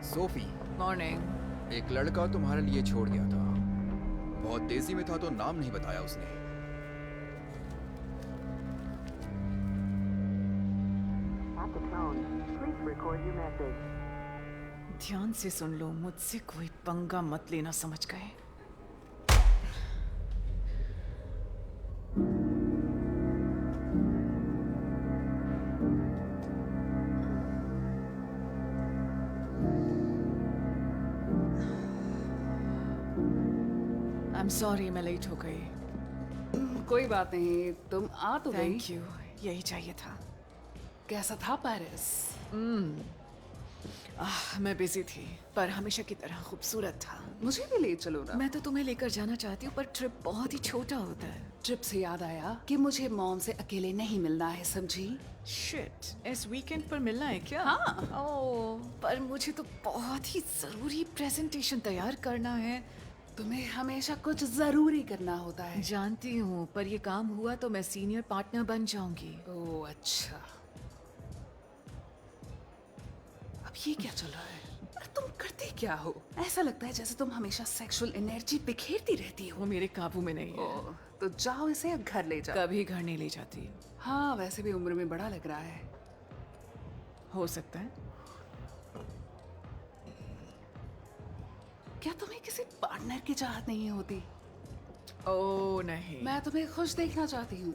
Sophie, morning. एक लड़का तुम्हारे लिए छोड़ गया था। बहुत तेजी में था तो नाम नहीं बताया उसने। ध्यान से सुन लो, मुझसे कोई पंगा मत लेना, समझ गए? आई एम सॉरी, मैं लेट हो गई। कोई बात नहीं, तुम आ तो गई। थैंक यू, यही चाहिए था। कैसा था पेरिस? मैं बिजी थी, पर हमेशा की तरह खूबसूरत था। मुझे भी ले चलो ना। मैं तो तुम्हें लेकर जाना चाहती हूँ, पर ट्रिप बहुत ही छोटा होता है। ट्रिप से याद आया कि मुझे मॉम से अकेले नहीं मिलना है, समझी? शिट, इस वीकेंड पर मिलना है क्या? हाँ। ओह, पर मुझे तो बहुत ही जरूरी प्रेजेंटेशन तैयार करना है। तुम्हें हमेशा कुछ जरूरी करना होता है। जानती हूँ, पर ये काम हुआ तो मैं सीनियर पार्टनर बन जाऊंगी। ओह अच्छा। अब ये क्या चल रहा है? अरे तुम करते क्या हो? ऐसा लगता है जैसे तुम हमेशा सेक्सुअल एनर्जी बिखेरती रहती हो। वो मेरे काबू में नहीं है। ओह, तो जाओ इसे घर ले जाओ। कभी घर नहीं ले जाती। हाँ, वैसे भी उम्र में बड़ा लग रहा है। हो सकता है। क्या तुम्हें किसी पार्टनर की चाहत नहीं होती? ओह नहीं, मैं तुम्हें खुश देखना चाहती हूँ।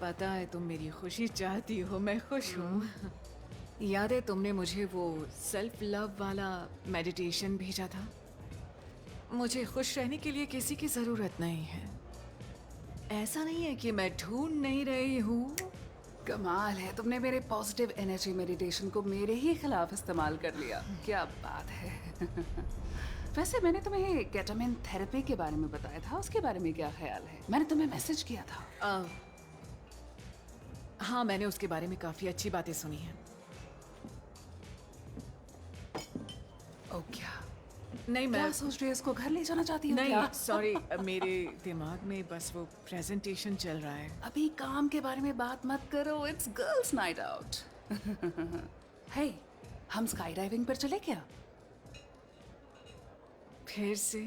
पता है तुम मेरी खुशी चाहती हो, मैं खुश हूँ। याद है तुमने मुझे वो सेल्फ लव वाला मेडिटेशन भेजा था? मुझे खुश रहने के लिए किसी की ज़रूरत नहीं है। ऐसा नहीं है कि मैं ढूंढ नहीं रही हूँ। कमाल है, तुमने मेरे पॉजिटिव एनर्जी मेडिटेशन को मेरे ही खिलाफ इस्तेमाल कर लिया। क्या बात है। वैसे मैंने तुम्हें केटामिन थेरेपी के बारे में बताया था, उसके बारे में क्या ख्याल है? मैंने तुम्हें मैसेज किया था। हाँ, मैंने उसके बारे में काफ़ी अच्छी बातें सुनी हैं। ओ क्या? नहीं, क्या मैं सोच रही है? इसको घर ले जाना चाहती हो नहीं, क्या? सॉरी, मेरे दिमाग में बस वो प्रेजेंटेशन चल रहा है। अभी काम के बारे में बात मत करो, इट्स गर्ल्स नाइट आउट। हे, हम स्काई डाइविंग पर चले क्या? फिर से?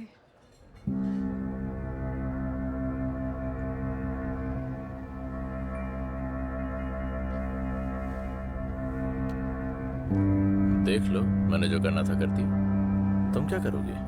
देख लो, मैंने जो करना था करती। तुम क्या करोगे?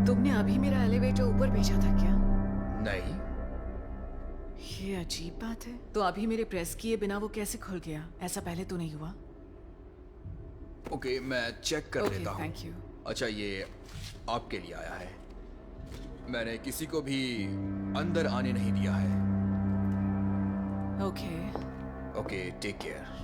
तुमने अभी मेरा एलिवेटर ऊपर भेजा था क्या? नहीं। ये अजीब बात है। तो अभी मेरे प्रेस किए बिना वो कैसे खुल गया? ऐसा पहले तो नहीं हुआ। ओके, मैं चेक कर लेता हूँ। Thank you. अच्छा, ये आपके लिए आया है। मैंने किसी को भी अंदर आने नहीं दिया है। ओके। Okay, take care.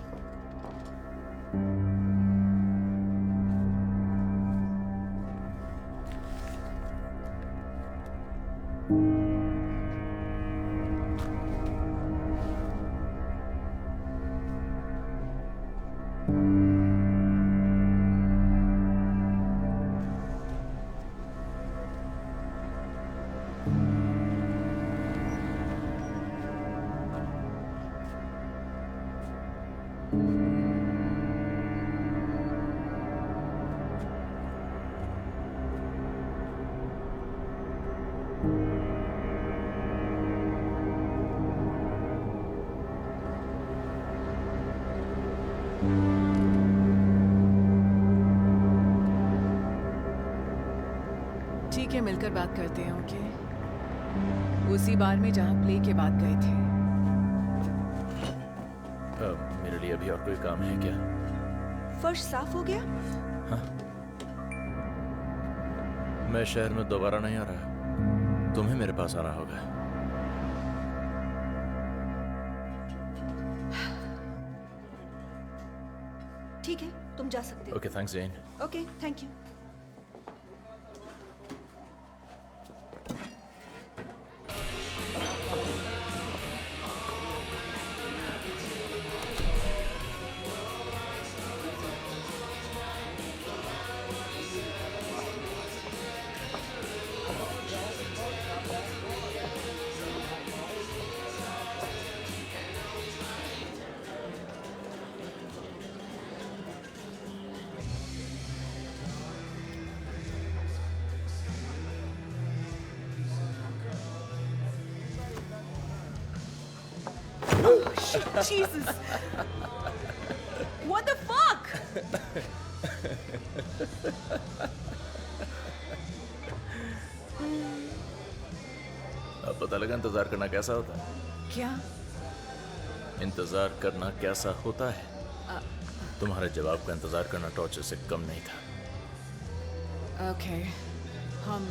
ठीक है, मिलकर बात करते हैं, ओके? उसी बार में जहाँ प्ले के बाद गए थे। मेरे लिए अभी और कोई काम है क्या? फर्श साफ हो गया? मैं शहर में दोबारा नहीं आ रहा, तुम्हें मेरे पास आना होगा। ठीक है, तुम जा सकते हो। Okay, thanks Jane. Okay, thank you. Jesus! What the fuck? अब पता लगा इंतजार करना कैसा होता है। क्या? इंतजार करना कैसा होता है। तुम्हारे जवाब का इंतजार करना टॉर्चर से कम नहीं था। ओके, हम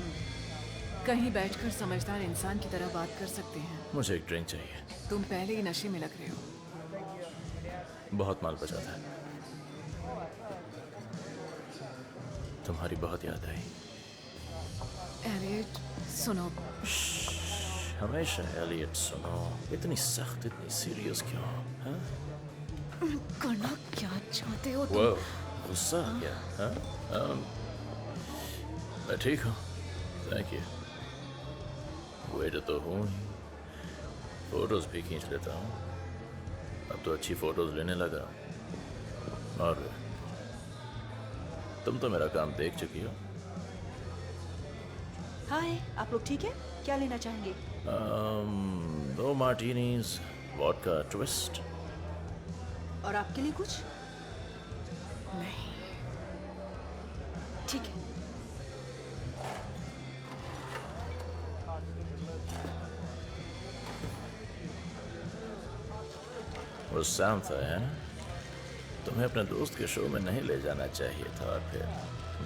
कहीं बैठकर समझदार इंसान की तरह बात कर सकते हैं। मुझे एक ड्रिंक चाहिए। तुम पहले ही नशे में लग रहे हो। बहुत माल बचा था। तुम्हारी बहुत याद आई। एलियट, सुनो। हमेशा एलियट सुनो। इतनी सख्त, इतनी सीरियस क्यों? हाँ? करना क्या चाहते हो वो तुम? गुस्सा आ गया? हाँ? मैं ठीक हूँ, थैंक यू। वेट तो हूँ ही। फोटोज भी खींच लेता हूँ। अब तो अच्छी फोटोज लेने लगा। और तुम तो मेरा काम देख चुकी हो। हाय, आप लोग ठीक है? क्या लेना चाहेंगे? 2 मार्टिनीज, वोडका ट्विस्ट। और आपके लिए कुछ? नहीं। ठीक है। वो सैम था, है ना? तुम्हें अपने दोस्त के शो में नहीं ले जाना चाहिए था। और फिर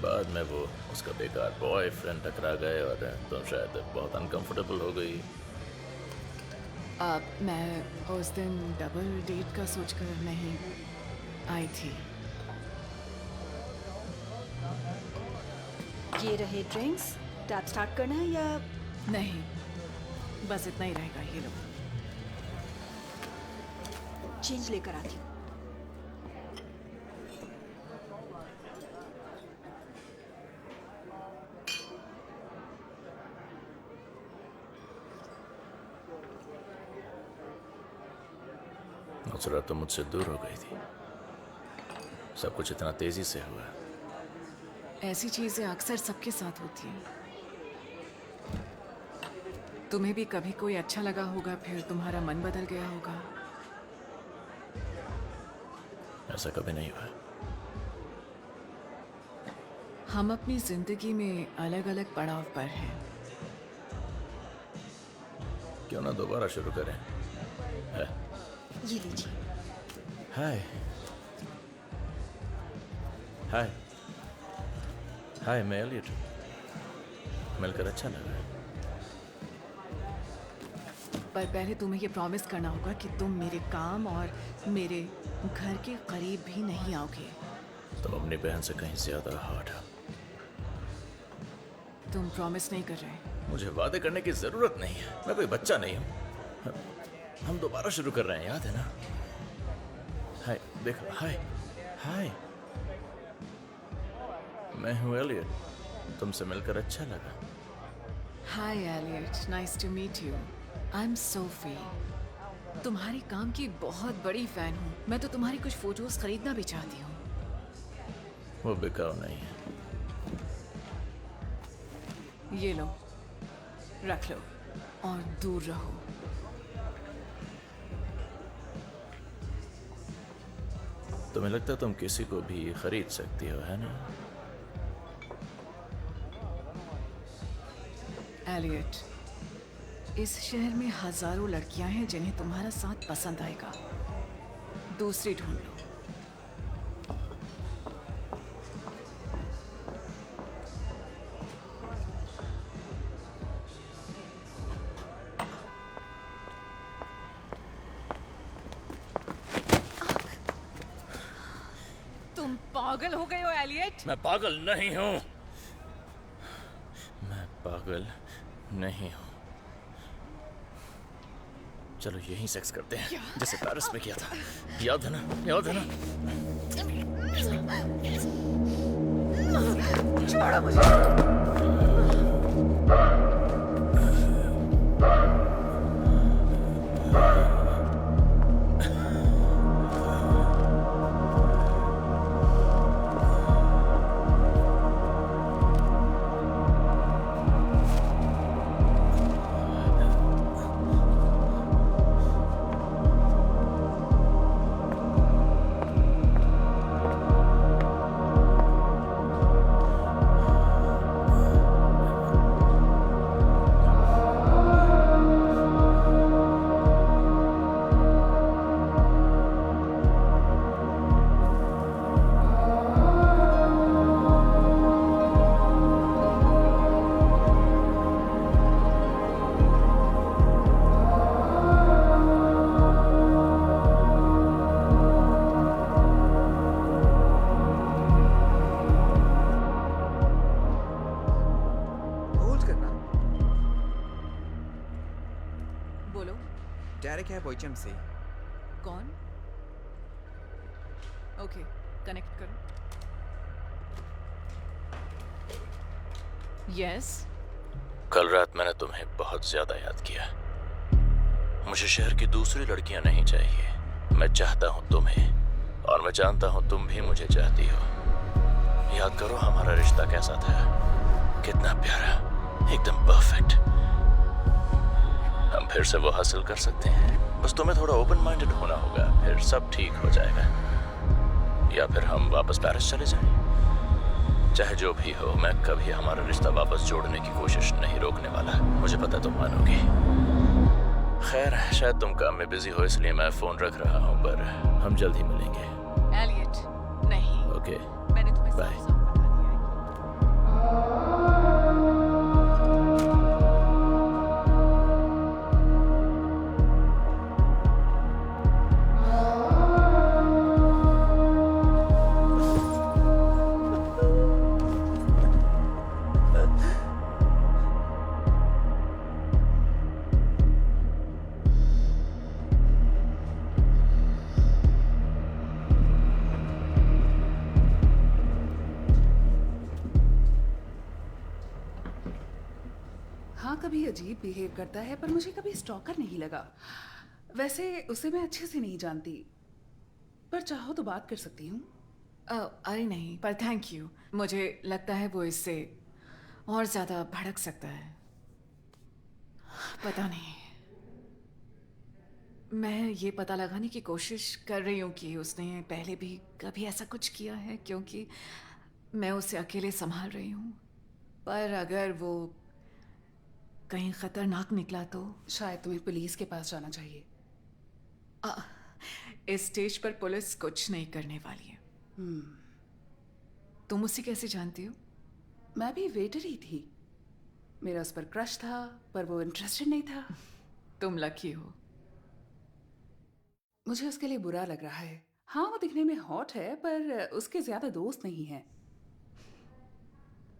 बाद में वो उसका बेकार बॉयफ्रेंड टकरा गए और तुम शायद बहुत अनकंफर्टेबल हो गई। मैं उस दिन डबल डेट का सोचकर नहीं आई थी। ये रहे ड्रिंक्स। टैप स्टार्ट करना है या? नहीं, बस इतना ही रहेगा। ये लो। चेंज लेकर आती हूँ। नुसरत तो मुझसे दूर हो गई थी। सब कुछ इतना तेजी से हुआ। ऐसी चीजें अक्सर सबके साथ होती हैं। तुम्हें भी कभी कोई अच्छा लगा होगा, फिर तुम्हारा मन बदल गया होगा। ऐसा कभी नहीं हुआ। हम अपनी जिंदगी में अलग अलग पड़ाव पर हैं। क्यों ना दोबारा शुरू करें? है? ये लीजिए। हाय हाय हाय, मैं एलियट। मिलकर अच्छा लगा। पर पहले तुम्हें ये प्रॉमिस करना होगा कि तुम मेरे काम और मेरे घर के करीब भी नहीं आओगे। तुम अपनी बहन से कहीं ज्यादा हॉट हो। तुम प्रॉमिस नहीं कर रहे। मुझे वादे करने की जरूरत नहीं है। मैं कोई बच्चा नहीं हूँ। हम दोबारा शुरू कर रहे हैं, याद है ना? हाय, देखो। हाय हाय, मैं हूँ एलियट। तुमसे मिलकर अच्छा लगा। Hi Elliot, nice to meet you. I am Sophie. तुम्हारी काम की बहुत बड़ी फैन हूँ। मैं तो तुम्हारी कुछ फोटोज खरीदना भी चाहती हूँ। वो बिकाऊ नहीं है। ये लो, रख लो और दूर रहो। तुम्हें लगता है तुम किसी को भी खरीद सकती हो, है ना? एलियट, इस शहर में हजारों लड़कियां हैं जिन्हें तुम्हारा साथ पसंद आएगा। दूसरी ढूंढ लो। तुम पागल हो गए हो एलियट? मैं पागल नहीं हूं। मैं पागल नहीं हूं। चलो यहीं सेक्स करते हैं जैसे पेरिस में किया था। याद है ना? याद है ना? छोड़ो मुझे। बोलो। डेरेक है बोइचम से। कौन? ओके, कनेक्ट करो। यस। कल रात मैंने तुम्हें बहुत ज्यादा याद किया। मुझे शहर की दूसरी लड़कियां नहीं चाहिए। मैं चाहता हूं तुम्हें, और मैं जानता हूं तुम भी मुझे चाहती हो। याद करो हमारा रिश्ता कैसा था, कितना प्यारा, एकदम परफेक्ट। हम फिर से वो हासिल कर सकते हैं। बस तुम्हें थोड़ा ओपन माइंडेड होना होगा, फिर सब ठीक हो जाएगा। या फिर हम वापस पेरिस चले जाएं। चाहे जो भी हो, मैं कभी हमारा रिश्ता वापस जोड़ने की कोशिश नहीं रोकने वाला। मुझे पता तुम मानोगी। खैर, शायद तुम काम में बिजी हो इसलिए मैं फोन रख रहा हूँ, पर हम जल्द ही मिलेंगे। एलियट, नहीं। ओके, मैंने तुम्हें बाय। साफ साफ बता दिया है। हाँ, कभी अजीब बिहेव करता है, पर मुझे कभी स्टॉकर नहीं लगा। वैसे उसे मैं अच्छे से नहीं जानती, पर चाहो तो बात कर सकती हूँ। अरे नहीं, पर थैंक यू। मुझे लगता है वो इससे और ज्यादा भड़क सकता है। पता नहीं। मैं ये पता लगाने की कोशिश कर रही हूँ कि उसने पहले भी कभी ऐसा कुछ किया है, क्योंकि मैं उसे अकेले संभाल रही हूँ। पर अगर वो कहीं खतरनाक निकला तो शायद तुम्हें पुलिस के पास जाना चाहिए। इस स्टेज पर पुलिस कुछ नहीं करने वाली है। तुम उसे कैसे जानती हो? मैं भी वेटर ही थी। मेरा उस पर क्रश था, पर वो इंटरेस्टेड नहीं था। तुम लकी हो। मुझे उसके लिए बुरा लग रहा है। हाँ, वो दिखने में हॉट है, पर उसके ज्यादा दोस्त नहीं हैं।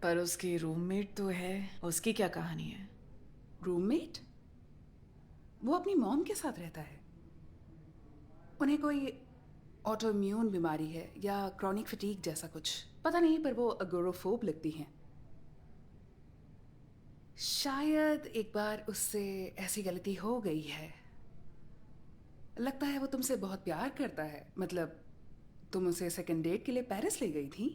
पर उसकी रूममेट तो है। उसकी क्या कहानी है? रूममेट? वो अपनी मॉम के साथ रहता है। उन्हें कोई ऑटोइम्यून बीमारी है या क्रॉनिक फटीग जैसा कुछ, पता नहीं, पर वो अगोरोफोब लगती हैं। शायद एक बार उससे ऐसी गलती हो गई है। लगता है वो तुमसे बहुत प्यार करता है। मतलब तुम उसे सेकंड डेट के लिए पेरिस ले गई थी।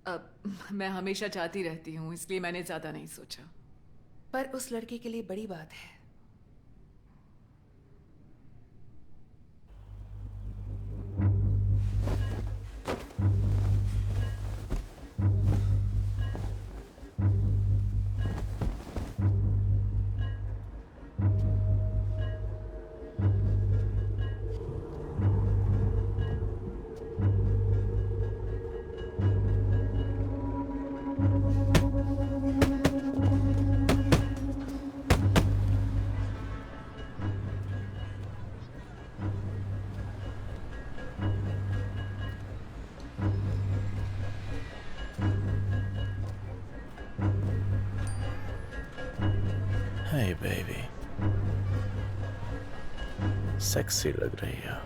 अब मैं हमेशा चाहती रहती हूँ, इसलिए मैंने ज्यादा नहीं सोचा। पर उस लड़के के लिए बड़ी बात है। Hey baby, सेक्सी लग रही है।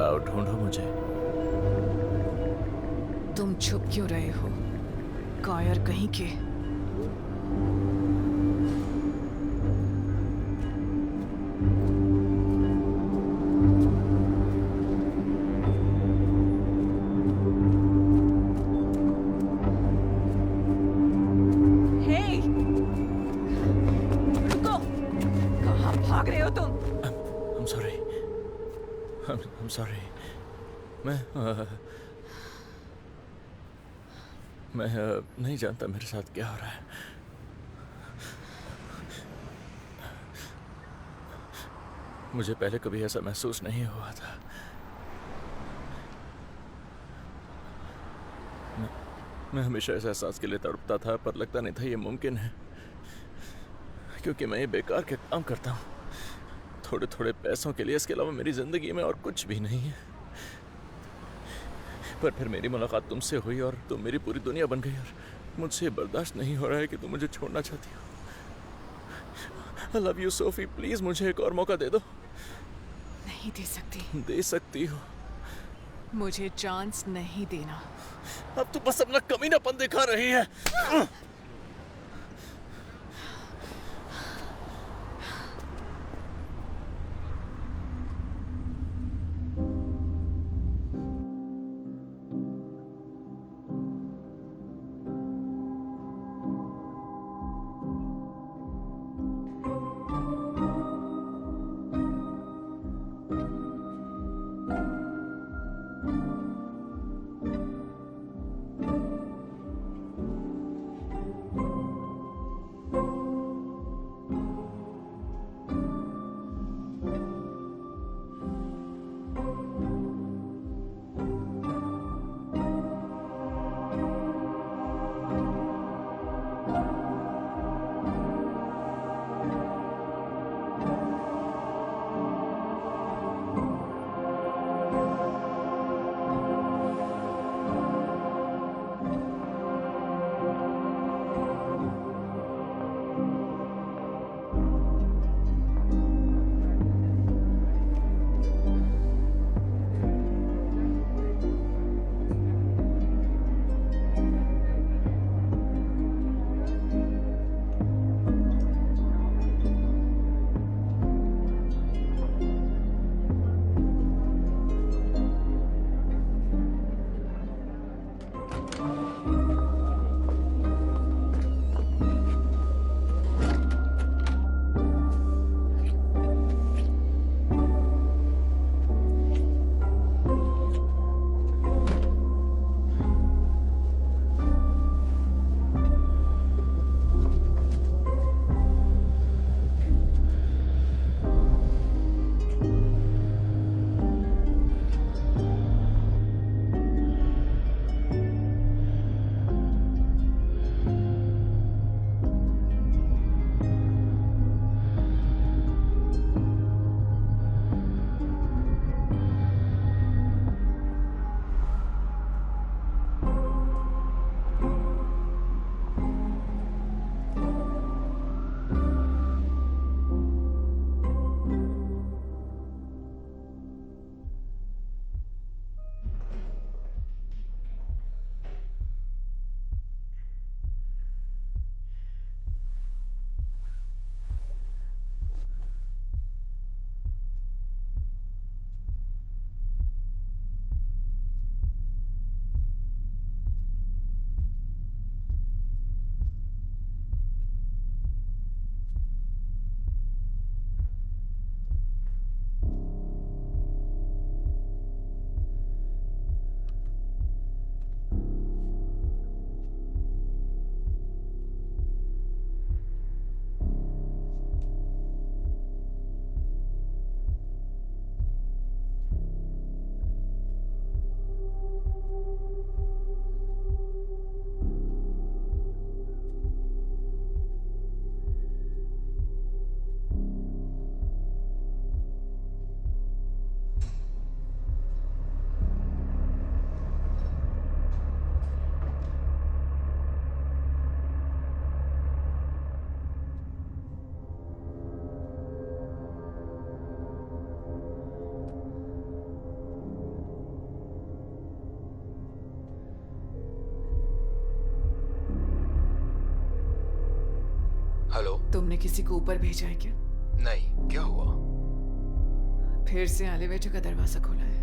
आओ ढूंढो मुझे। तुम छुप क्यों रहे हो, कायर कहीं के? हे! रुको! कहाँ भाग रहे हो तुम? I'm sorry. I'm sorry. मैं नहीं जानता मेरे साथ क्या हो रहा है। मुझे पहले कभी ऐसा महसूस नहीं हुआ था। मैं हमेशा इस एहसास के लिए तड़पता था, पर लगता नहीं था ये मुमकिन है, क्योंकि मैं ये बेकार के काम करता हूँ थोड़े थोड़े पैसों के लिए। इसके अलावा मेरी जिंदगी में और कुछ भी नहीं है। पर फिर मेरी मुलाकात तुमसे हुई और तुम मेरी पूरी दुनिया बन गई, और मुझसे बर्दाश्त नहीं हो रहा है कि तुम मुझे छोड़ना चाहती हो। I love you, Sophie. Please मुझे एक और मौका दे दो। नहीं दे सकती। दे सकती हो। मुझे चांस नहीं देना। अब तो बस अपना कमीनापन दिखा रही है। तुमने किसी को ऊपर भेजा है क्या? नहीं, क्या हुआ? फिर से एलिवेटर का दरवाजा खोला है।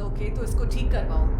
ओके, तो इसको ठीक करवाओ।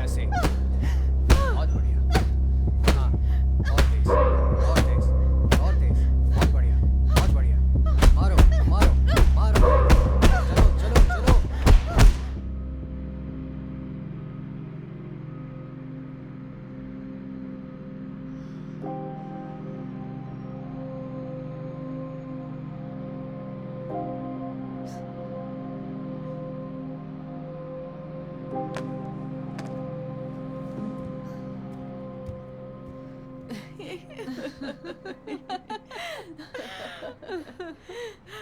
ऐसे बहुत बढ़िया। हाँ, और तेज, और तेज, और तेज, बहुत बढ़िया, बहुत बढ़िया। मारो मारो मारो, चलो चलो चलो।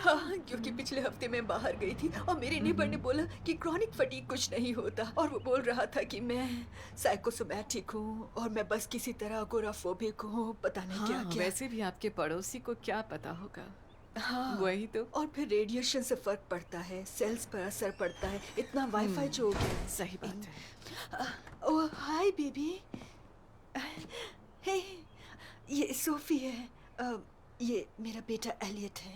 हाँ, क्योंकि पिछले हफ्ते मैं बाहर गई थी और मेरे नेबर ने बोला कि क्रॉनिक फटीग कुछ नहीं होता, और वो बोल रहा था कि मैं साइकोसोमैटिक हूँ और मैं बस किसी तरह अगोराफोबिक हूँ, पता नहीं क्या हाँ, क्या। वैसे भी आपके पड़ोसी को क्या पता होगा। हाँ, वही तो। और फिर रेडिएशन से फर्क पड़ता है, सेल्स पर असर पड़ता है, इतना वाईफाई जो हो गया है। सही बात है। ओह हाय बेबी। हे, ये सोफी है। ये मेरा बेटा एलियट है।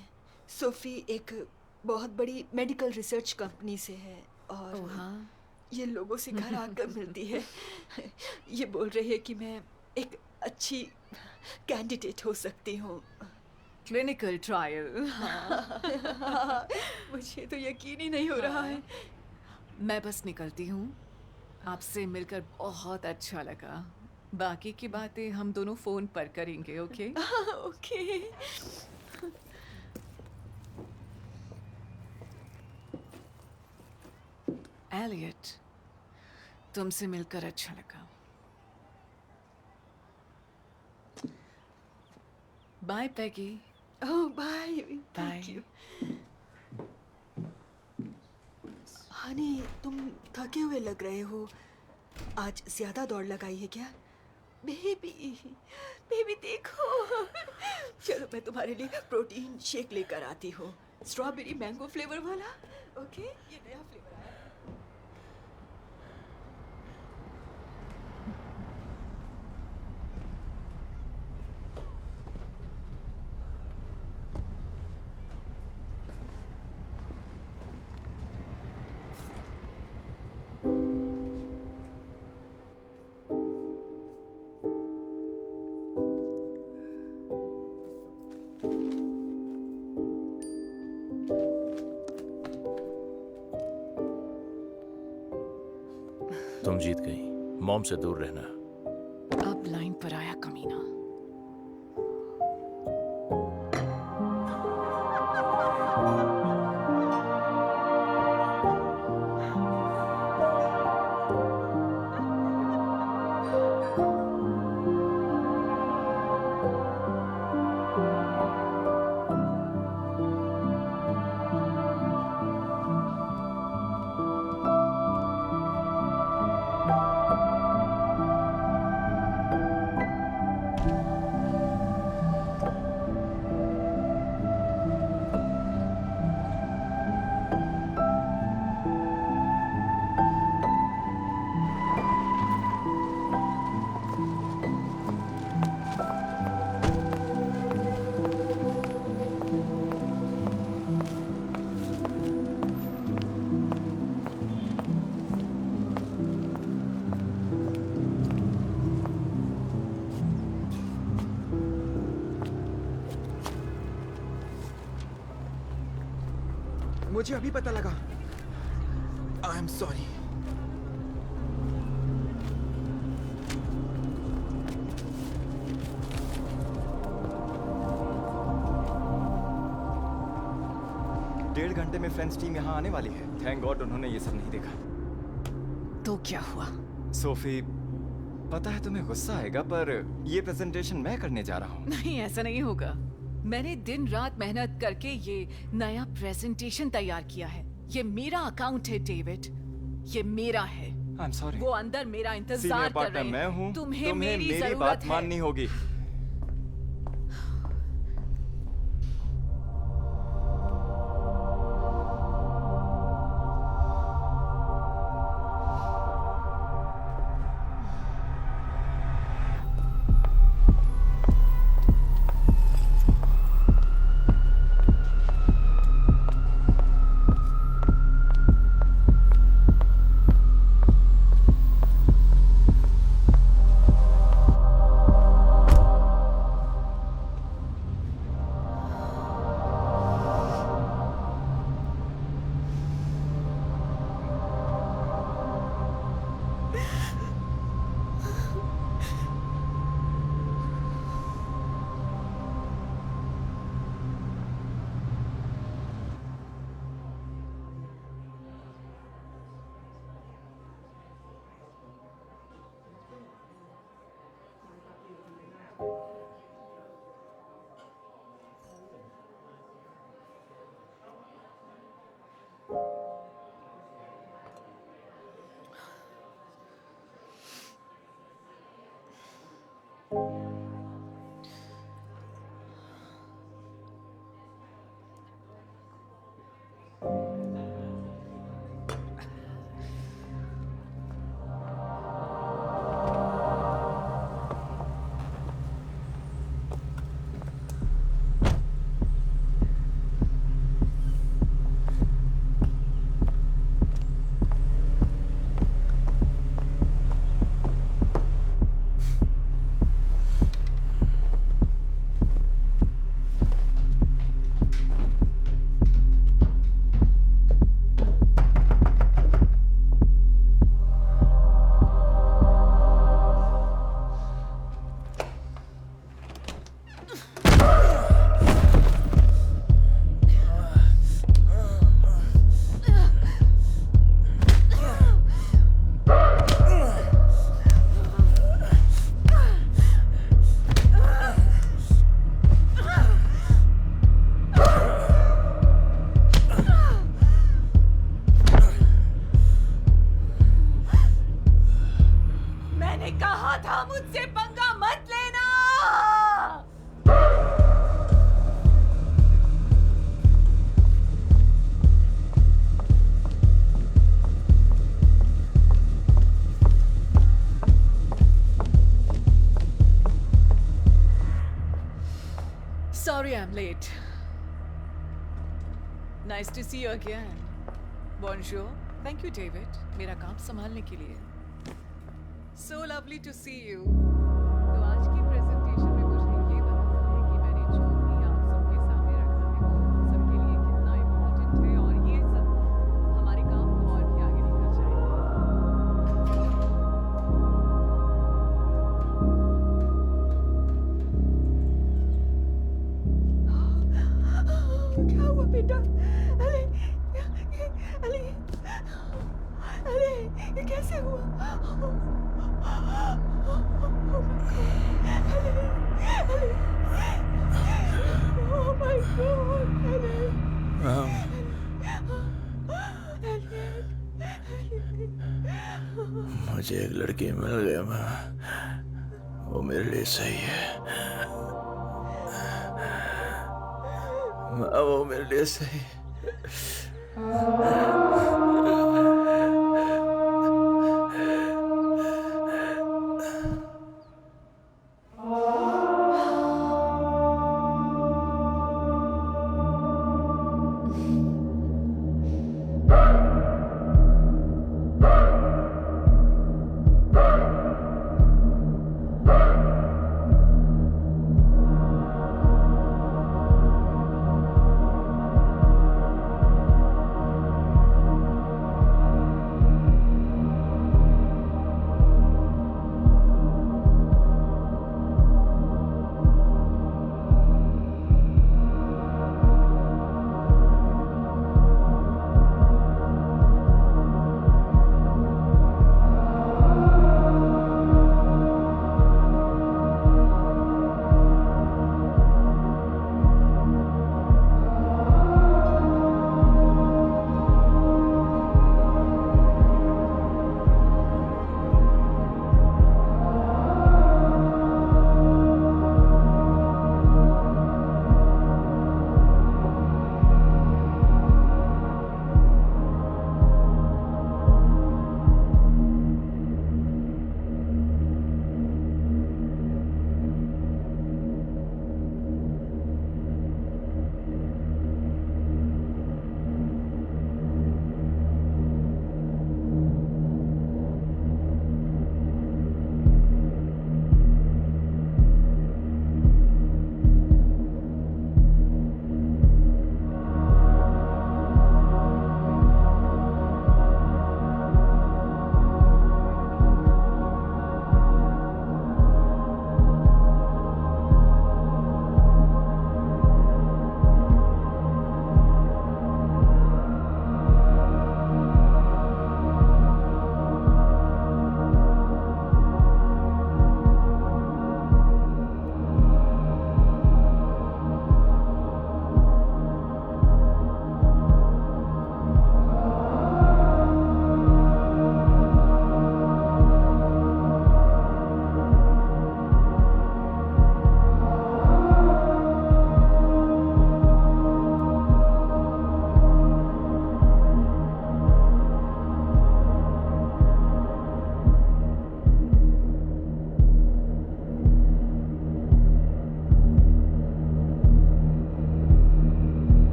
सोफी एक बहुत बड़ी मेडिकल रिसर्च कंपनी से है और ओह हाँ। ये लोगों से घर आकर मिलती है। ये बोल रही है कि मैं एक अच्छी कैंडिडेट हो सकती हूँ। Clinical trial. मुझे तो यकीन ही नहीं हो रहा है। मैं बस निकलती हूँ। आपसे मिलकर बहुत अच्छा लगा। बाकी की बातें हम दोनों फोन पर करेंगे, ओके? ओके। एलियट, तुमसे मिलकर अच्छा लगा। Bye Peggy. Oh bye. Bye. Thank you. Honey, तुम थके हुए लग रहे हो। आज ज्यादा दौड़ लगाई है क्या? बेबी, बेबी देखो। चलो मैं तुम्हारे लिए प्रोटीन शेक लेकर आती हूँ, स्ट्रॉबेरी मैंगो फ्लेवर वाला। ओके, ये नया फ्लेवर आया है। तुम जीत गई। मॉम से दूर रहना। अब लाइन पर आया कमीना। मुझे अभी पता लगा। I am sorry. डेढ़ घंटे में फ्रेंड्स टीम यहाँ आने वाली है। थैंक गॉड उन्होंने ये सब नहीं देखा। तो क्या हुआ? सोफी, पता है तुम्हें गुस्सा आएगा पर ये प्रेजेंटेशन मैं करने जा रहा हूँ। नहीं, ऐसा नहीं होगा। मैंने दिन रात मेहनत करके ये नया प्रेजेंटेशन तैयार किया है। ये मेरा अकाउंट है डेविड, ये मेरा है। I am sorry. वो अंदर मेरा इंतजार सीनियर कर पार्टनर रहे मैं हैं। हूँ, तुम्हें मेरी बात जरूरत है। माननी होगी। मुझसे पंगा मत लेना। Sorry I'm late. Nice to see you again. Bonjour. Thank you, David. मेरा काम संभालने के लिए. So lovely to see you. तो आज की प्रेजेंटेशन में मुझे ये बताना है कि मैंने जो भी आप सबके सामने रखा है वो सबके लिए कितना इम्पोर्टेंट है और ये सब हमारे काम को और भी आगे लेकर जाएगा। क्या हुआ बेटा? अरे अरे अरे ये कैसे हुआ? Oh my God! मुझे एक लड़की मिल गई माँ, वो मेरे लिए सही है माँ, वो मेरे लिए सही है।